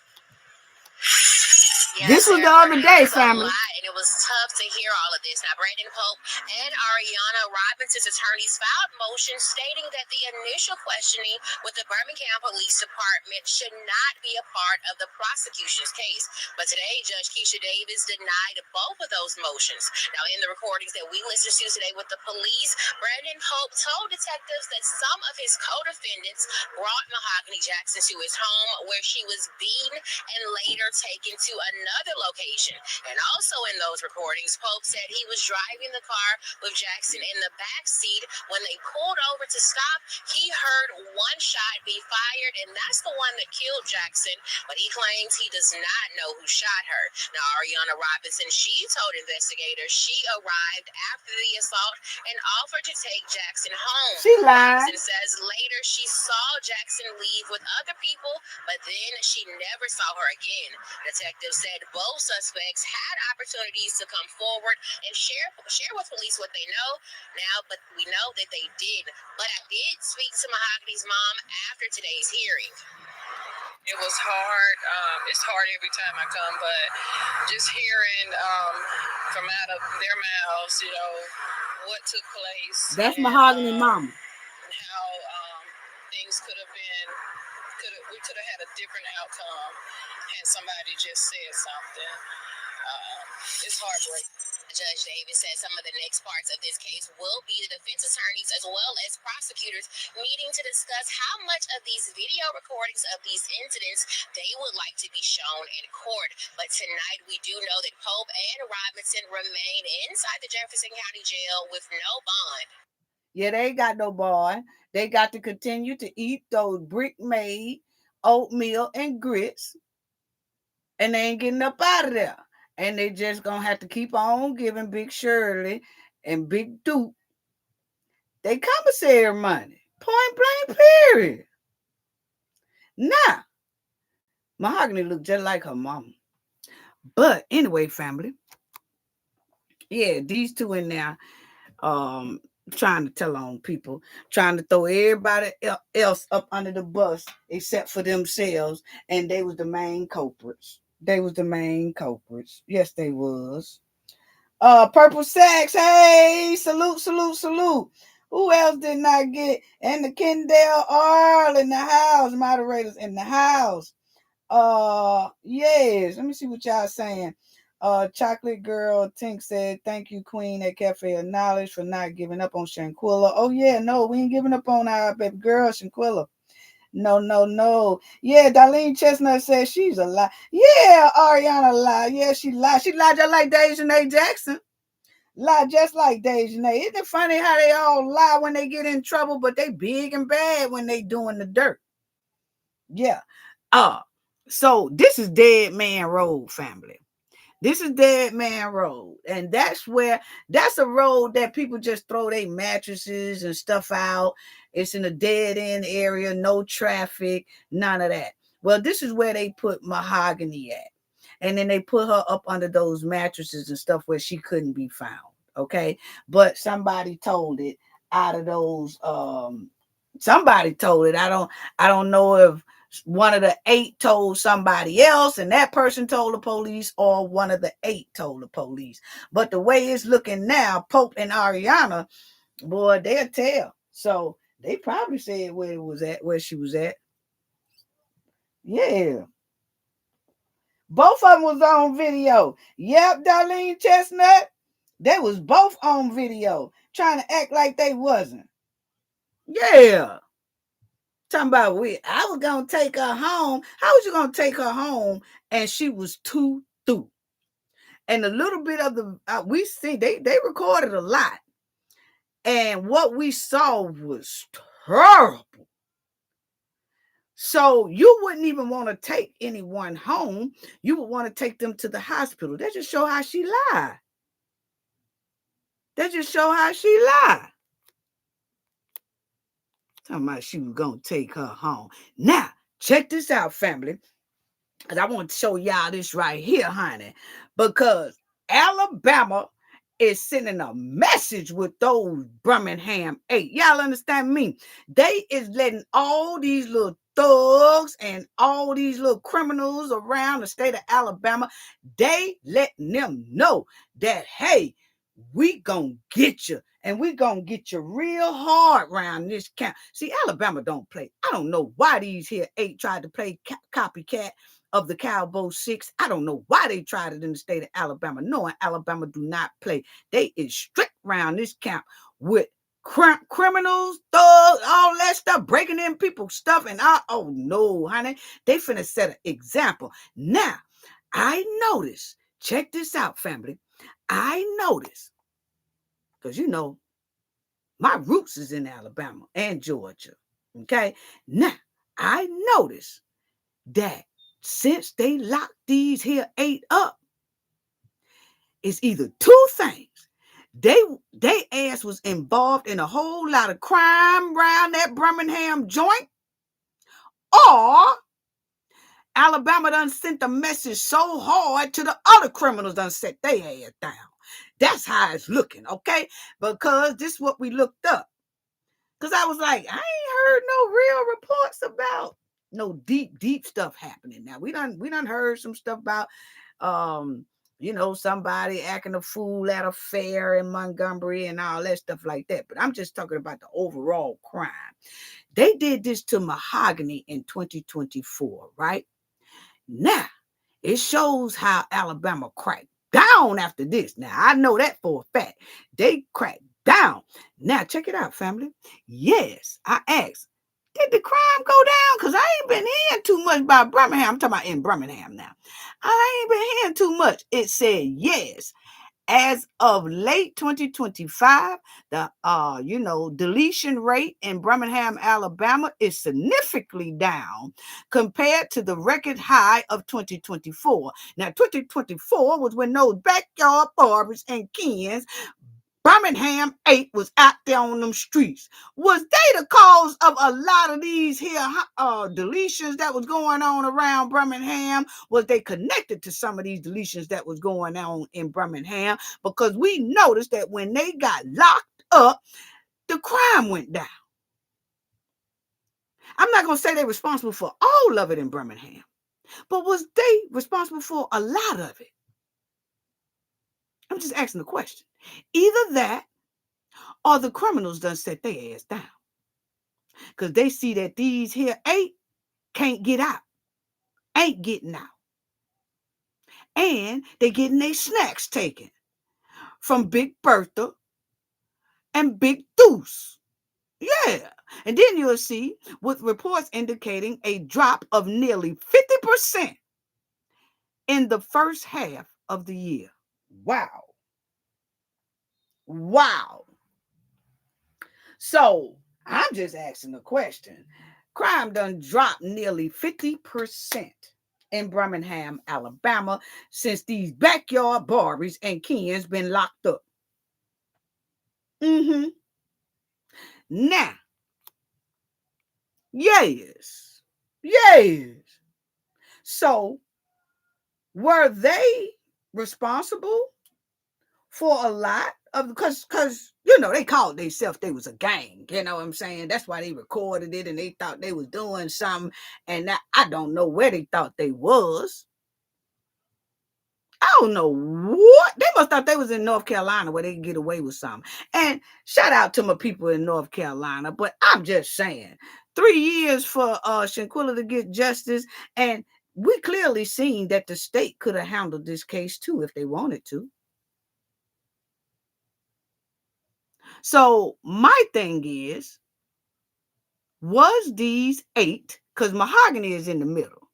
Yes, this was the other day, family. And it it was tough to hear all of this. Now, Brandon Pope and Ariana Robinson's attorneys filed motions stating that the initial questioning with the Birmingham Police Department should not be a part of the prosecution's case. But today, Judge Keisha Davis denied both of those motions. Now, in the recordings that we listened to today with the police, Brandon Pope told detectives that some of his co-defendants brought Mahogany Jackson to his home where she was beaten and later taken to another location. And also in those recordings, Pope said he was driving the car with Jackson in the back seat. When they pulled over to stop, he heard one shot be fired, and that's the one that killed Jackson. But he claims he does not know who shot her. Now, Ariana Robinson, she told investigators she arrived after the assault and offered to take Jackson home. She lied. Robinson says later she saw Jackson leave with other people, but then she never saw her again. Detectives said both suspects had opportunities to come forward and share with police what they know now, but we know that they did. But I did speak to Mahogany's mom after today's hearing. It was hard. It's hard every time I come, but just hearing from out of their mouths, what took place. That's Mahogany mama. How things could have been, we could have had a different outcome had somebody just said something. It's heartbreaking. Judge Davis said some of the next parts of this case will be the defense attorneys as well as prosecutors meeting to discuss how much of these video recordings of these incidents they would like to be shown in court. But tonight we do know that Pope and Robinson remain inside the Jefferson County Jail with no bond. Yeah, they ain't got no bond. They got to continue to eat those brick made oatmeal and grits, and they ain't getting up out of there. And they just gonna have to keep on giving Big Shirley and Big Duke they commissary money. Point blank, period. Now, Mahogany looked just like her mama. But anyway, family. Yeah, these two in there trying to tell on people, trying to throw everybody else up under the bus except for themselves, and they was the main culprits. They was the main culprits. Yes, they was. Purple Sacks, hey, salute, salute, salute. Who else did not get? And the Kendall Arl in the house, moderators in the house. Yes, let me see what y'all saying. Chocolate Girl Tink said, thank you, Queen at Cafe of Knowledge, for not giving up on Shanquella. Oh, yeah, no, we ain't giving up on our baby girl, Shanquella. No, no, no. Yeah, Darlene Chestnut says she's a lie. Yeah, Ariana lie. Yeah, she lied. She lied just like Dejanay Jackson. Lie just like Dejanay. Isn't it funny how they all lie when they get in trouble, but they big and bad when they doing the dirt? Yeah. So this is Dead Man Road, family. This is Dead Man Road. And that's a road that people just throw their mattresses and stuff out. It's in a dead end area, no traffic, none of that. Well, this is where they put Mahogany at. And then they put her up under those mattresses and stuff where she couldn't be found. Okay. But somebody told it out of those, somebody told it. I don't know if one of the 8 told somebody else and that person told the police, or one of the 8 told the police. But the way it's looking now, Pope and Ariana, boy, they'll tell. So they probably said where it was at, where she was at. Yeah. Both of them was on video. Yep, Darlene Chestnut. They was both on video trying to act like they wasn't. Yeah. Talking about I was gonna take her home. How was you gonna take her home and she was too through? And a little bit of the we see they recorded a lot, and what we saw was terrible. So you wouldn't even want to take anyone home. You would want to take them to the hospital. That just show how she lied. That just show how she lied. Talking about she was gonna take her home. Now check this out, family. Because I want to show y'all this right here, honey. Because Alabama is sending a message with those Birmingham 8. Y'all understand me? They is letting all these little thugs and all these little criminals around the state of Alabama, they letting them know that, hey, we gonna get you, and we gonna get you real hard around this camp. See, Alabama don't play. I don't know why these here 8 tried to play copycat of the Cabo 6. I don't know why they tried it in the state of Alabama, knowing Alabama do not play. They is strict around this camp with criminals, thugs, all that stuff, breaking in people's stuff, and oh no, honey, they finna set an example. Now, I notice, check this out, family. I notice, because my roots is in Alabama and Georgia. Okay. Now, I notice that since they locked these here 8 up, it's either 2 things. They ass was involved in a whole lot of crime around that Birmingham joint, or Alabama done sent a message so hard to the other criminals done set their ass down. That's how it's looking, okay? Because this is what we looked up. Because I was like, I ain't heard no real reports about no deep stuff happening. Now we done heard some stuff about somebody acting a fool at a fair in Montgomery and all that stuff like that. But I'm just talking about the overall crime. They did this to Mahogany in 2024, right? Now, it shows how Alabama cracked down after this. Now, I know that for a fact. They cracked down. Now, check it out, family. Yes, I asked, did the crime go down? Because I ain't been hearing too much about Birmingham. I'm talking about in Birmingham now. I ain't been hearing too much. It said yes. As of late 2025, the deletion rate in Birmingham, Alabama is significantly down compared to the record high of 2024. Now, 2024 was when those backyard barbers and Kens, Birmingham 8 was out there on them streets. Was they the cause of a lot of these here deletions that was going on around Birmingham? Was they connected to some of these deletions that was going on in Birmingham? Because we noticed that when they got locked up, the crime went down. I'm not going to say they're responsible for all of it in Birmingham, but was they responsible for a lot of it? I'm just asking the question. Either that or the criminals done set their ass down. Because they see that these here 8 can't get out, ain't getting out. And they getting their snacks taken from Big Bertha and Big Deuce. Yeah. And then you'll see with reports indicating a drop of nearly 50% in the first half of the year. Wow. Wow. So I'm just asking a question. Crime done dropped nearly 50% in Birmingham, Alabama, since these backyard barbers and Kens been locked up. Now, yes. So, were they responsible for a lot of, because they called themselves, they was a gang, you know what I'm saying? That's why they recorded it and they thought they was doing something, and I don't know where they thought they was. I don't know what. They must thought they was in North Carolina where they could get away with something. And shout out to my people in North Carolina, but I'm just saying, 3 years for Shanquella to get justice, and we clearly seen that the state could have handled this case too if they wanted to. So my thing is, was these 8, because Mahogany is in the middle,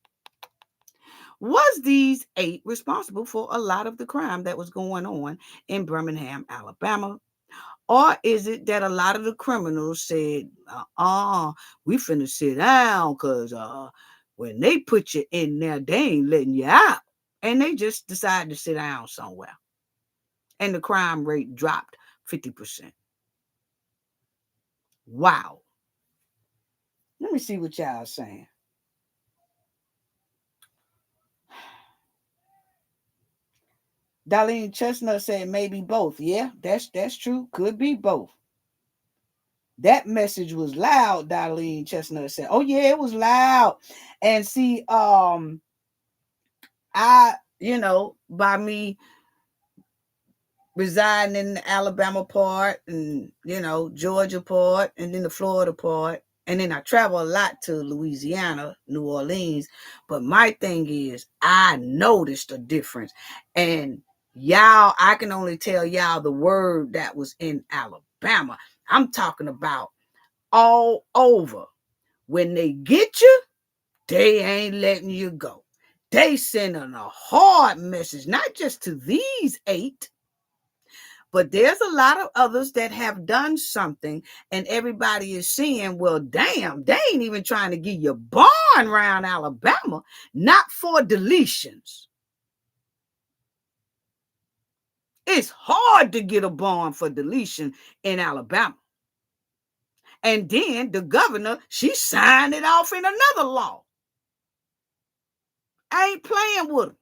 was these 8 responsible for a lot of the crime that was going on in Birmingham, Alabama? Or is it that a lot of the criminals said, we finna sit down because when they put you in there, they ain't letting you out. And they just decided to sit down somewhere. And the crime rate dropped 50%. Wow. Let me see what y'all saying. Darlene Chestnut said maybe both. Yeah, that's true. Could be both. That message was loud, Darlene Chestnut said. Oh yeah, it was loud. And see, I, by me residing in the Alabama part and, Georgia part and then the Florida part. And then I travel a lot to Louisiana, New Orleans. But my thing is, I noticed a difference. And y'all, I can only tell y'all the word that was in Alabama. I'm talking about all over. When they get you, they ain't letting you go. They sending a hard message, not just to these 8, but there's a lot of others that have done something, and everybody is saying, well, damn, they ain't even trying to give you bond around Alabama, not for deletions. It's hard to get a bond for deletion in Alabama. And then the governor, she signed it off in another law. I ain't playing with them.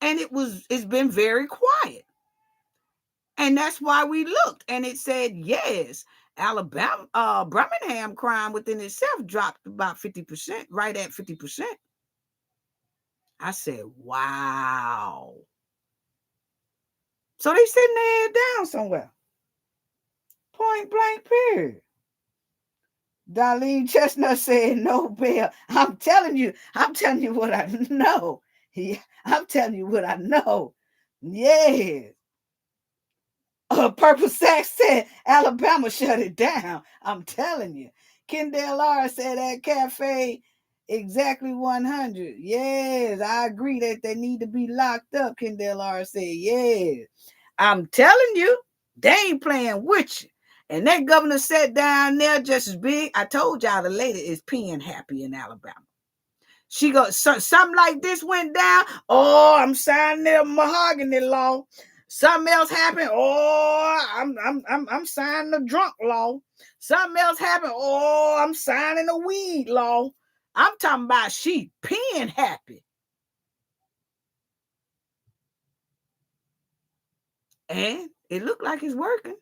And it's been very quiet. And that's why we looked, and it said, yes, Alabama, Birmingham crime within itself dropped about 50%, right at 50%. I said, wow. So they sitting their head down somewhere. Point blank, period. Darlene Chestnut said, no bail. I'm telling you what I know. Yeah, I'm telling you what I know. Yes. Purple Sack said Alabama shut it down. I'm telling you. Kendall Lara said at Cafe exactly 100. Yes, I agree that they need to be locked up. Kendall Lara said, yes. I'm telling you, they ain't playing with you. And that governor sat down there just as big. I told y'all the lady is peeing happy in Alabama. She goes, something like this went down. Oh, I'm signing the Mahogany law. Something else happened. Oh, I'm signing the drunk law. Something else happened. Oh, I'm signing the weed law. I'm talking about she peeing happy. And it looked like it's working.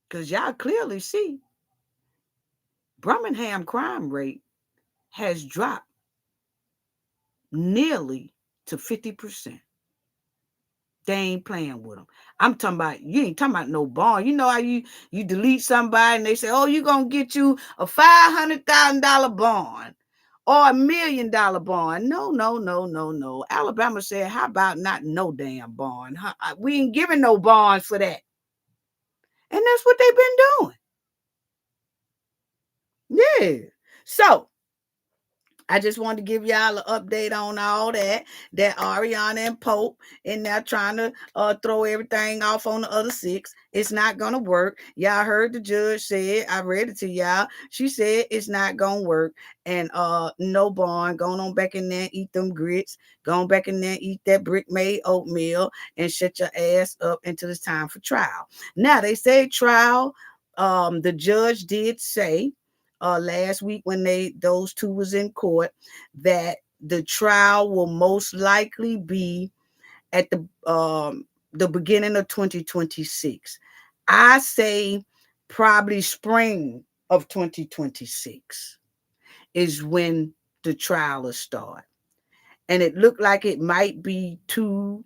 Because y'all clearly see Birmingham crime rate has dropped nearly to 50%. They ain't playing with them. I'm talking about, you ain't talking about no bond. You know how you delete somebody and they say, oh, you going to get you a $500,000 bond or $1 million bond. No. Alabama said, how about not no damn bond? We ain't giving no bonds for that. And that's what they've been doing. Yeah. So I just wanted to give y'all an update on all that Ariana and Pope and now trying to throw everything off on the other 6. It's not gonna work. Y'all heard the judge say it. I read it to y'all. She said it's not gonna work. And no bond. Going on back in there, eat them grits. Going back in there, eat that brick made oatmeal and shut your ass up until it's time for trial. Now they say trial. The judge did say last week when those 2 was in court that the trial will most likely be at the beginning of 2026. I say probably spring of 2026 is when the trial will start. And it looked like it might be 2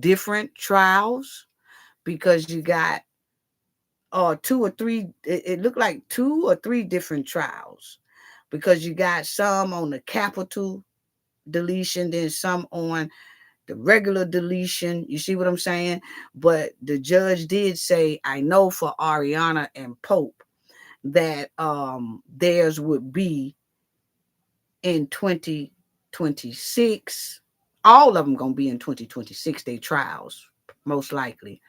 different trials because you got 2 or 3, it looked like 2 or 3 different trials because you got some on the capital deletion, then some on the regular deletion. You see what I'm saying? But the judge did say, I know for Ariana and Pope that theirs would be in 2026. All of them gonna be in 2026, they trials, most likely.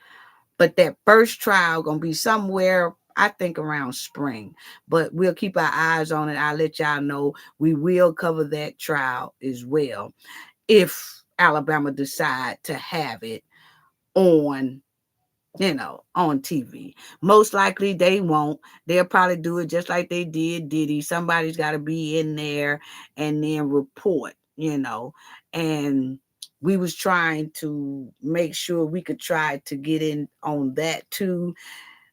But that first trial gonna be somewhere, I think, around spring. But we'll keep our eyes on it. I'll let y'all know. We will cover that trial as well if Alabama decide to have it on, on TV. Most likely they won't. They'll probably do it just like they did Diddy. Somebody's got to be in there and then report, and we was trying to make sure we could try to get in on that too.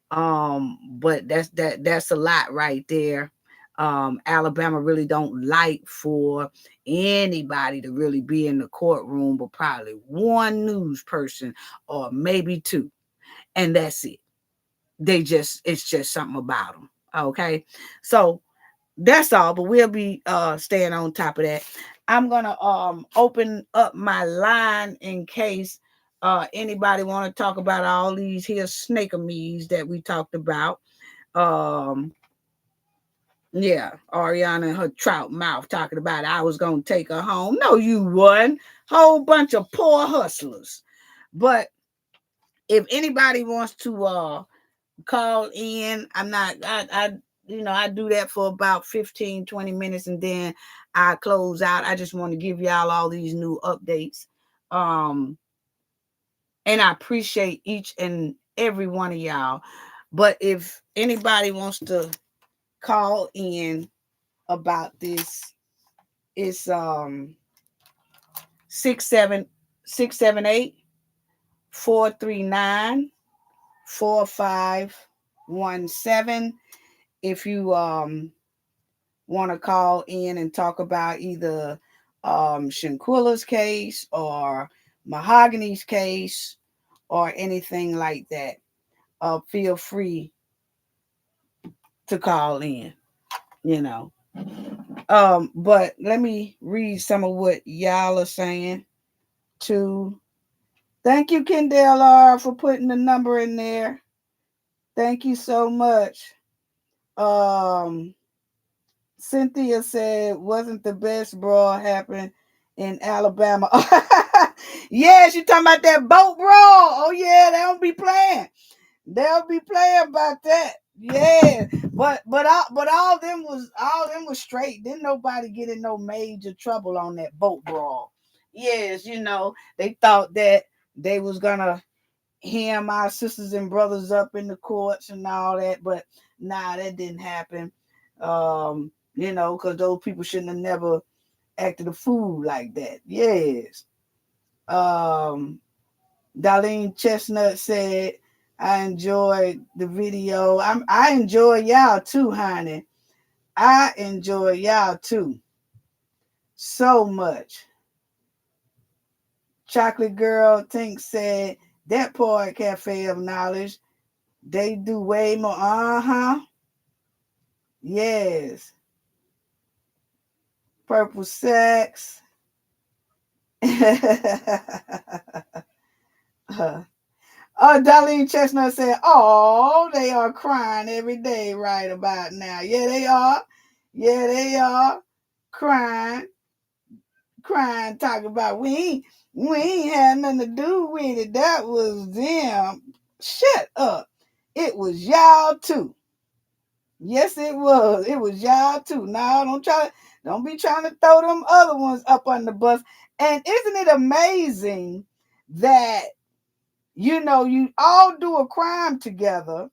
But that's a lot right there. Alabama really don't like for anybody to really be in the courtroom, but probably one news person or maybe two, and that's it. It's just something about them. Okay, so that's all, but we'll be staying on top of that. I'm gonna open up my line in case anybody want to talk about all these here snake me's that we talked about. um yeah, Ariana and her trout mouth talking about I was gonna take her home. No, you wasn't. Whole bunch of poor hustlers. But if anybody wants to call in, I'm not I I do that for about 15-20 minutes and then I close out. I just want to give y'all all these new updates. Um and I appreciate each and every one of y'all. But if anybody wants to call in about this, it's 678-439-4517. If you want to call in and talk about either Shanquella's case or Mahogany's case or anything like that, feel free to call in, you know. But let me read some of what y'all are saying too. Thank you, Kendall R, for putting the number in there. Thank you so much. Um, Cynthia said, wasn't the best brawl happen in Alabama? Yes, you talking about that boat brawl. Oh yeah, they don't be playing. They'll be playing about that. Yeah. But all them was straight. Didn't nobody get in no major trouble on that boat brawl. Yes, they thought that they was gonna hem our sisters and brothers up in the courts and all that, but nah, that didn't happen. Because those people shouldn't have never acted a fool like that. Yes. Um, Darlene Chestnut said, I enjoyed the video. I enjoy y'all too, honey. I enjoy y'all too. So much. Chocolate Girl Tink said, that part cafe of knowledge. They do way more. Uh-huh. Yes. Purple sex. Darlene Chestnut said, oh, they are crying every day right about now. Yeah, they are. Yeah, they are. Crying. Crying, talking about we ain't had nothing to do with it. That was them. Shut up. It was y'all too. Yes, it was. It was y'all too. Now don't be trying to throw them other ones up on the bus. And isn't it amazing that you all do a crime together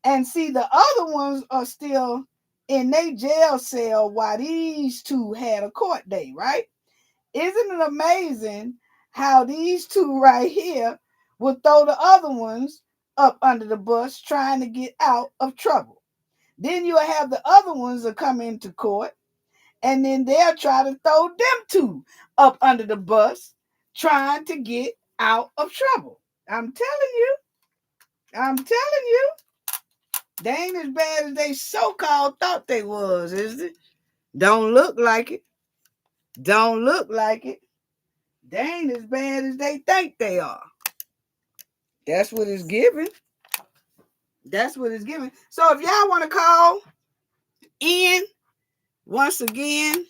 and see the other ones are still in their jail cell while these two had a court day, right? Isn't it amazing how these two right here will throw the other ones up under the bus trying to get out of trouble? Then you'll have the other ones that come into court and then they'll try to throw them two up under the bus trying to get out of trouble. I'm telling you. I'm telling you. They ain't as bad as they so-called thought they was, is it? Don't look like it. Don't look like it. They ain't as bad as they think they are. That's what it's giving. That's what it's giving. So if y'all want to call in, once again,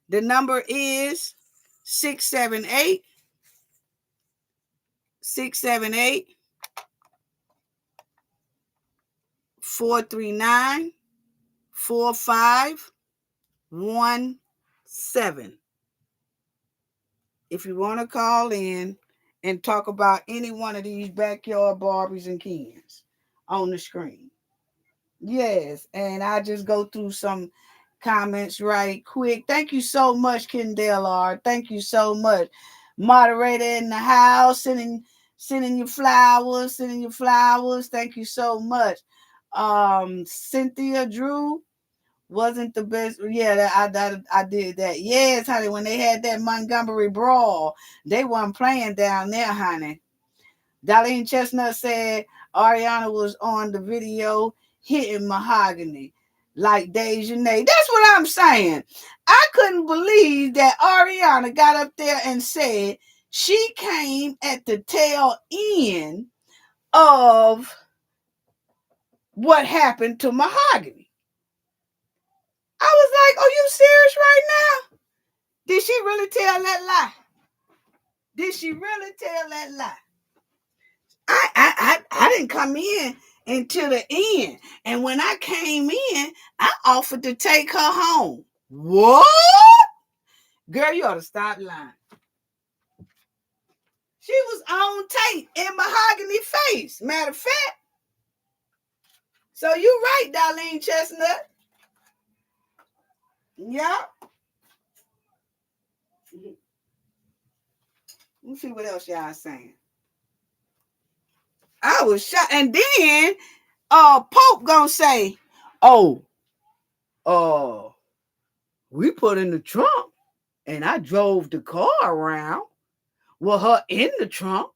the number is 678 678 439 4517. If you want to call in and talk about any one of these backyard Barbies and Kens on the screen. Yes, and I just go through some comments right quick. Thank you so much, Kendall R. Thank you so much. moderator in the house, sending you flowers, sending you flowers. Thank you so much. Cynthia Drew wasn't the best. Yeah, I did that. Yes, honey. When they had that Montgomery brawl, they weren't playing down there, honey. Darlene Chestnut said Ariana was on the video hitting Mahogany like Dejanay. That's what I'm saying. I couldn't believe that Ariana got up there and said she came at the tail end of what happened to Mahogany. I was like, are you serious right now? Did she really tell that lie? Did she really tell that lie? I didn't come in until the end. And when I came in, I offered to take her home. What? Girl, you ought to stop lying. She was on tape in Mahogany face. Matter of fact. So you right, Darlene Chestnut. Yeah. Let's see what else y'all saying. I was shocked. And then Pope gonna say, oh, we put in the trunk and I drove the car around with her in the trunk.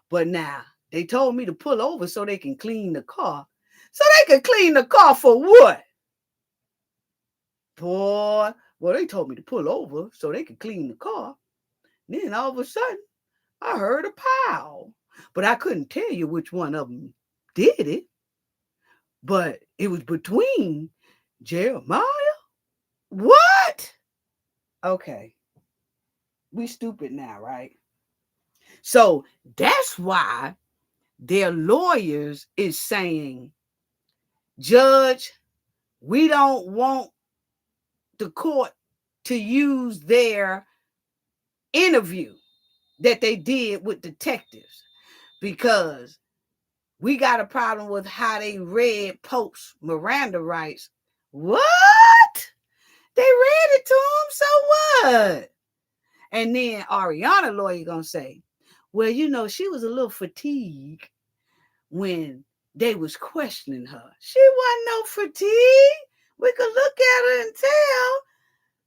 But now they told me to pull over so they can clean the car. So they can clean the car for what? Boy, well, they told me to pull over so they could clean the car. Then all of a sudden, I heard a pow. But I couldn't tell you which one of them did it. But it was between Jeremiah. What? Okay. We stupid now, right? So that's why their lawyers is saying, Judge, we don't want the court to use their interview that they did with detectives because we got a problem with how they read Pope's Miranda rights. What? They read it to him, so what? And then Ariana lawyer gonna say, well, you know, she was a little fatigued when they was questioning her. She wasn't no fatigue. We could look at her and tell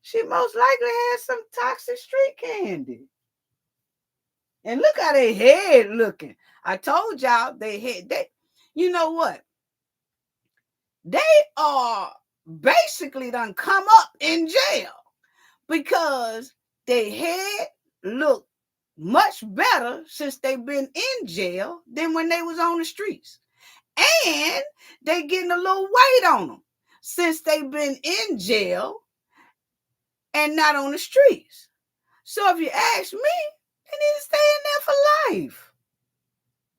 she most likely had some toxic street candy. And look how they head looking. I told y'all you know what? They are basically done come up in jail because their head look much better since they've been in jail than when they was on the streets. And they getting a little weight on them since they've been in jail and not on the streets. So if you ask me, they need to stay in there for life.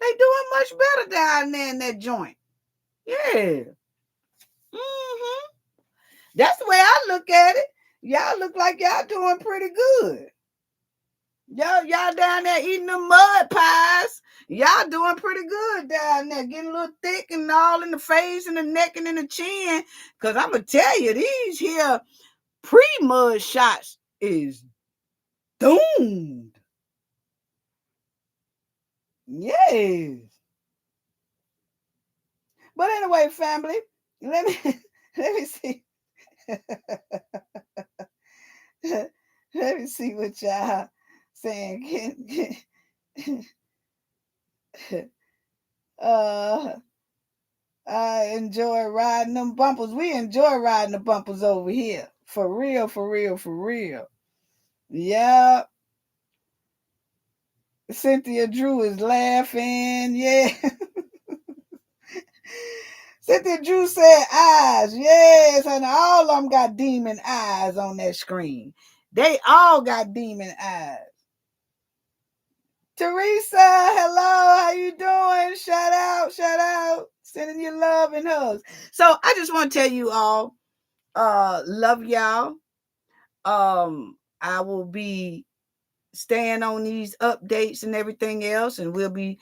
They doing much better down there in that joint. Yeah. Mm-hmm. That's the way I look at it. Y'all look like y'all doing pretty good. Y'all down there eating the mud pies. Y'all doing pretty good down there. Getting a little thick and all in the face and the neck and in the chin. Because I'm going to tell you, these here pre-mud shots is doomed. Yes. But anyway, family, let me see. Let me see what y'all saying. I enjoy riding them bumpers. We enjoy riding the bumpers over here. For real, for real, for real. Yeah. Cynthia Drew is laughing. Yeah. Cynthia Drew said eyes. Yes, and all of them got demon eyes on that screen. They all got demon eyes. Teresa, hello, how you doing? Shout out, sending you love and hugs. So I just want to tell you all, love y'all. I will be staying on these updates and everything else, and we'll be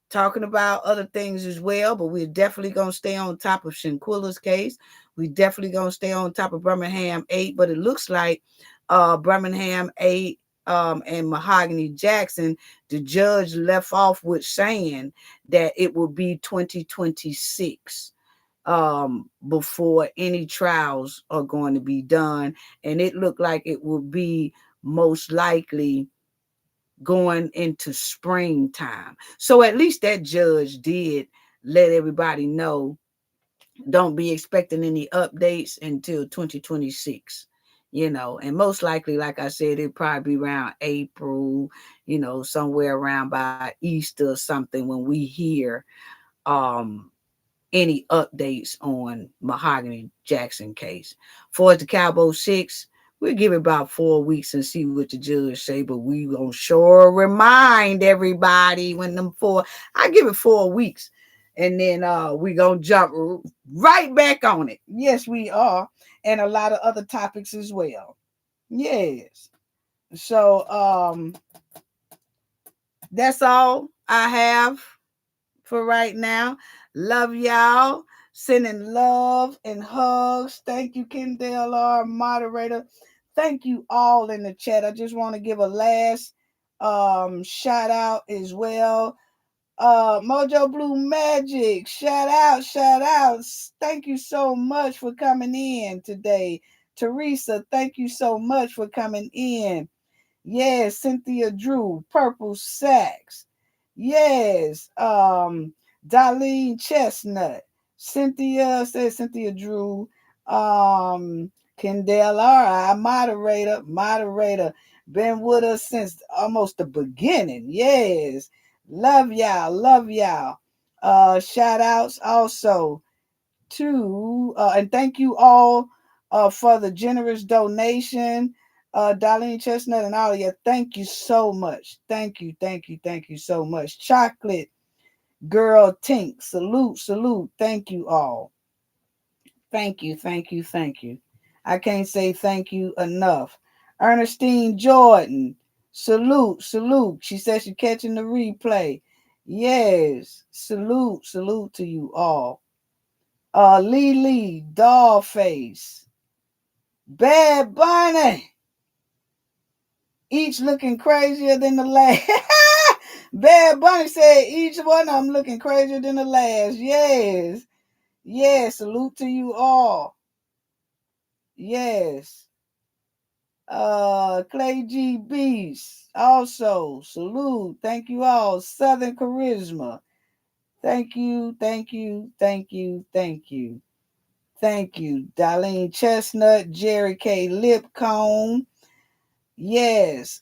talking about other things as well, but we're definitely going to stay on top of Shanquella's case. We definitely going to stay on top of Birmingham 8, but it looks like Birmingham 8 and Mahogany Jackson, the judge left off with saying that it will be 2026 before any trials are going to be done. And it looked like it will be most likely going into springtime. So at least that judge did let everybody know, don't be expecting any updates until 2026. And most likely, like I said, it'd probably be around April, somewhere around by Easter or something, when we hear um any updates on Mahogany Jackson case. For the Cabo 6, we'll give it about 4 weeks and see what the judge say, but we gonna sure remind everybody when them four, I give it 4 weeks, and then we gonna jump right back on it. Yes, we are. And a lot of other topics as well. Yes. So that's all I have for right now. Love y'all. Sending love and hugs. Thank you, Kendall, our moderator. Thank you all in the chat. I just want to give a last shout out as well. Mojo Blue Magic, shout out. Thank you so much for coming in today. Teresa, thank you so much for coming in. Yes, Cynthia Drew, Purple Sacks. Yes, Darlene Chestnut. Cynthia Drew. Kendall, all right, moderator. Been with us since almost the beginning. Yes. Love y'all. Love y'all. Shout outs also to and thank you all for the generous donation. Darlene Chestnut and all of you, thank you so much. Thank you so much. Chocolate Girl Tink, salute. Thank you all. Thank you. I can't say thank you enough. Ernestine Jordan, salute. She says she's catching the replay. Yes, salute to you all. Lily, Dollface, Bad Bunny, each looking crazier than the last. Bad Bunny said each one of them looking crazier than the last. Yes, salute to you all. Yes. Clay G Beast, also salute. Thank you all. Southern Charisma. Thank you. Thank you. Darlene Chestnut, Jerry K. Lipcomb. Yes.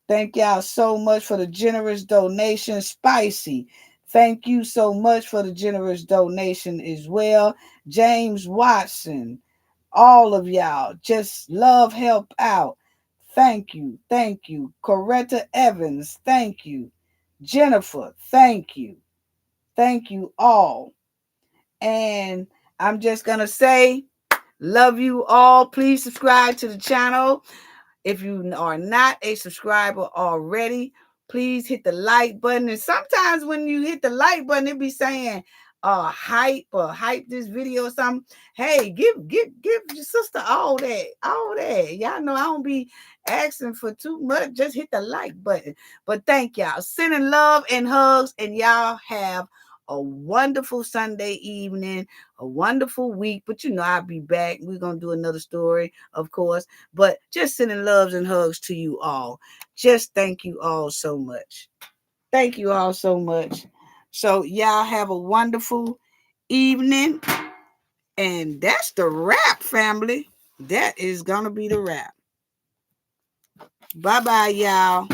Thank y'all so much for the generous donation. Spicy. Thank you so much for the generous donation as well. James Watson. All of y'all. Just love, help out. Thank you. Coretta Evans. Thank you. Jennifer. Thank you. Thank you all. And I'm just going to say, love you all. Please subscribe to the channel. If you are not a subscriber already, please hit the like button. And sometimes when you hit the like button, it be saying hype this video or something. Hey, give your sister all that. Y'all know I don't be asking for too much. Just hit the like button. But thank y'all. Sending love and hugs, and y'all have a wonderful Sunday evening, a wonderful week. But I'll be back. We're gonna do another story, of course. But just sending loves and hugs to you all. Just thank you all so much. Thank you all so much. So y'all have a wonderful evening. And that's the wrap, family. That is gonna be the wrap. Bye-bye, y'all.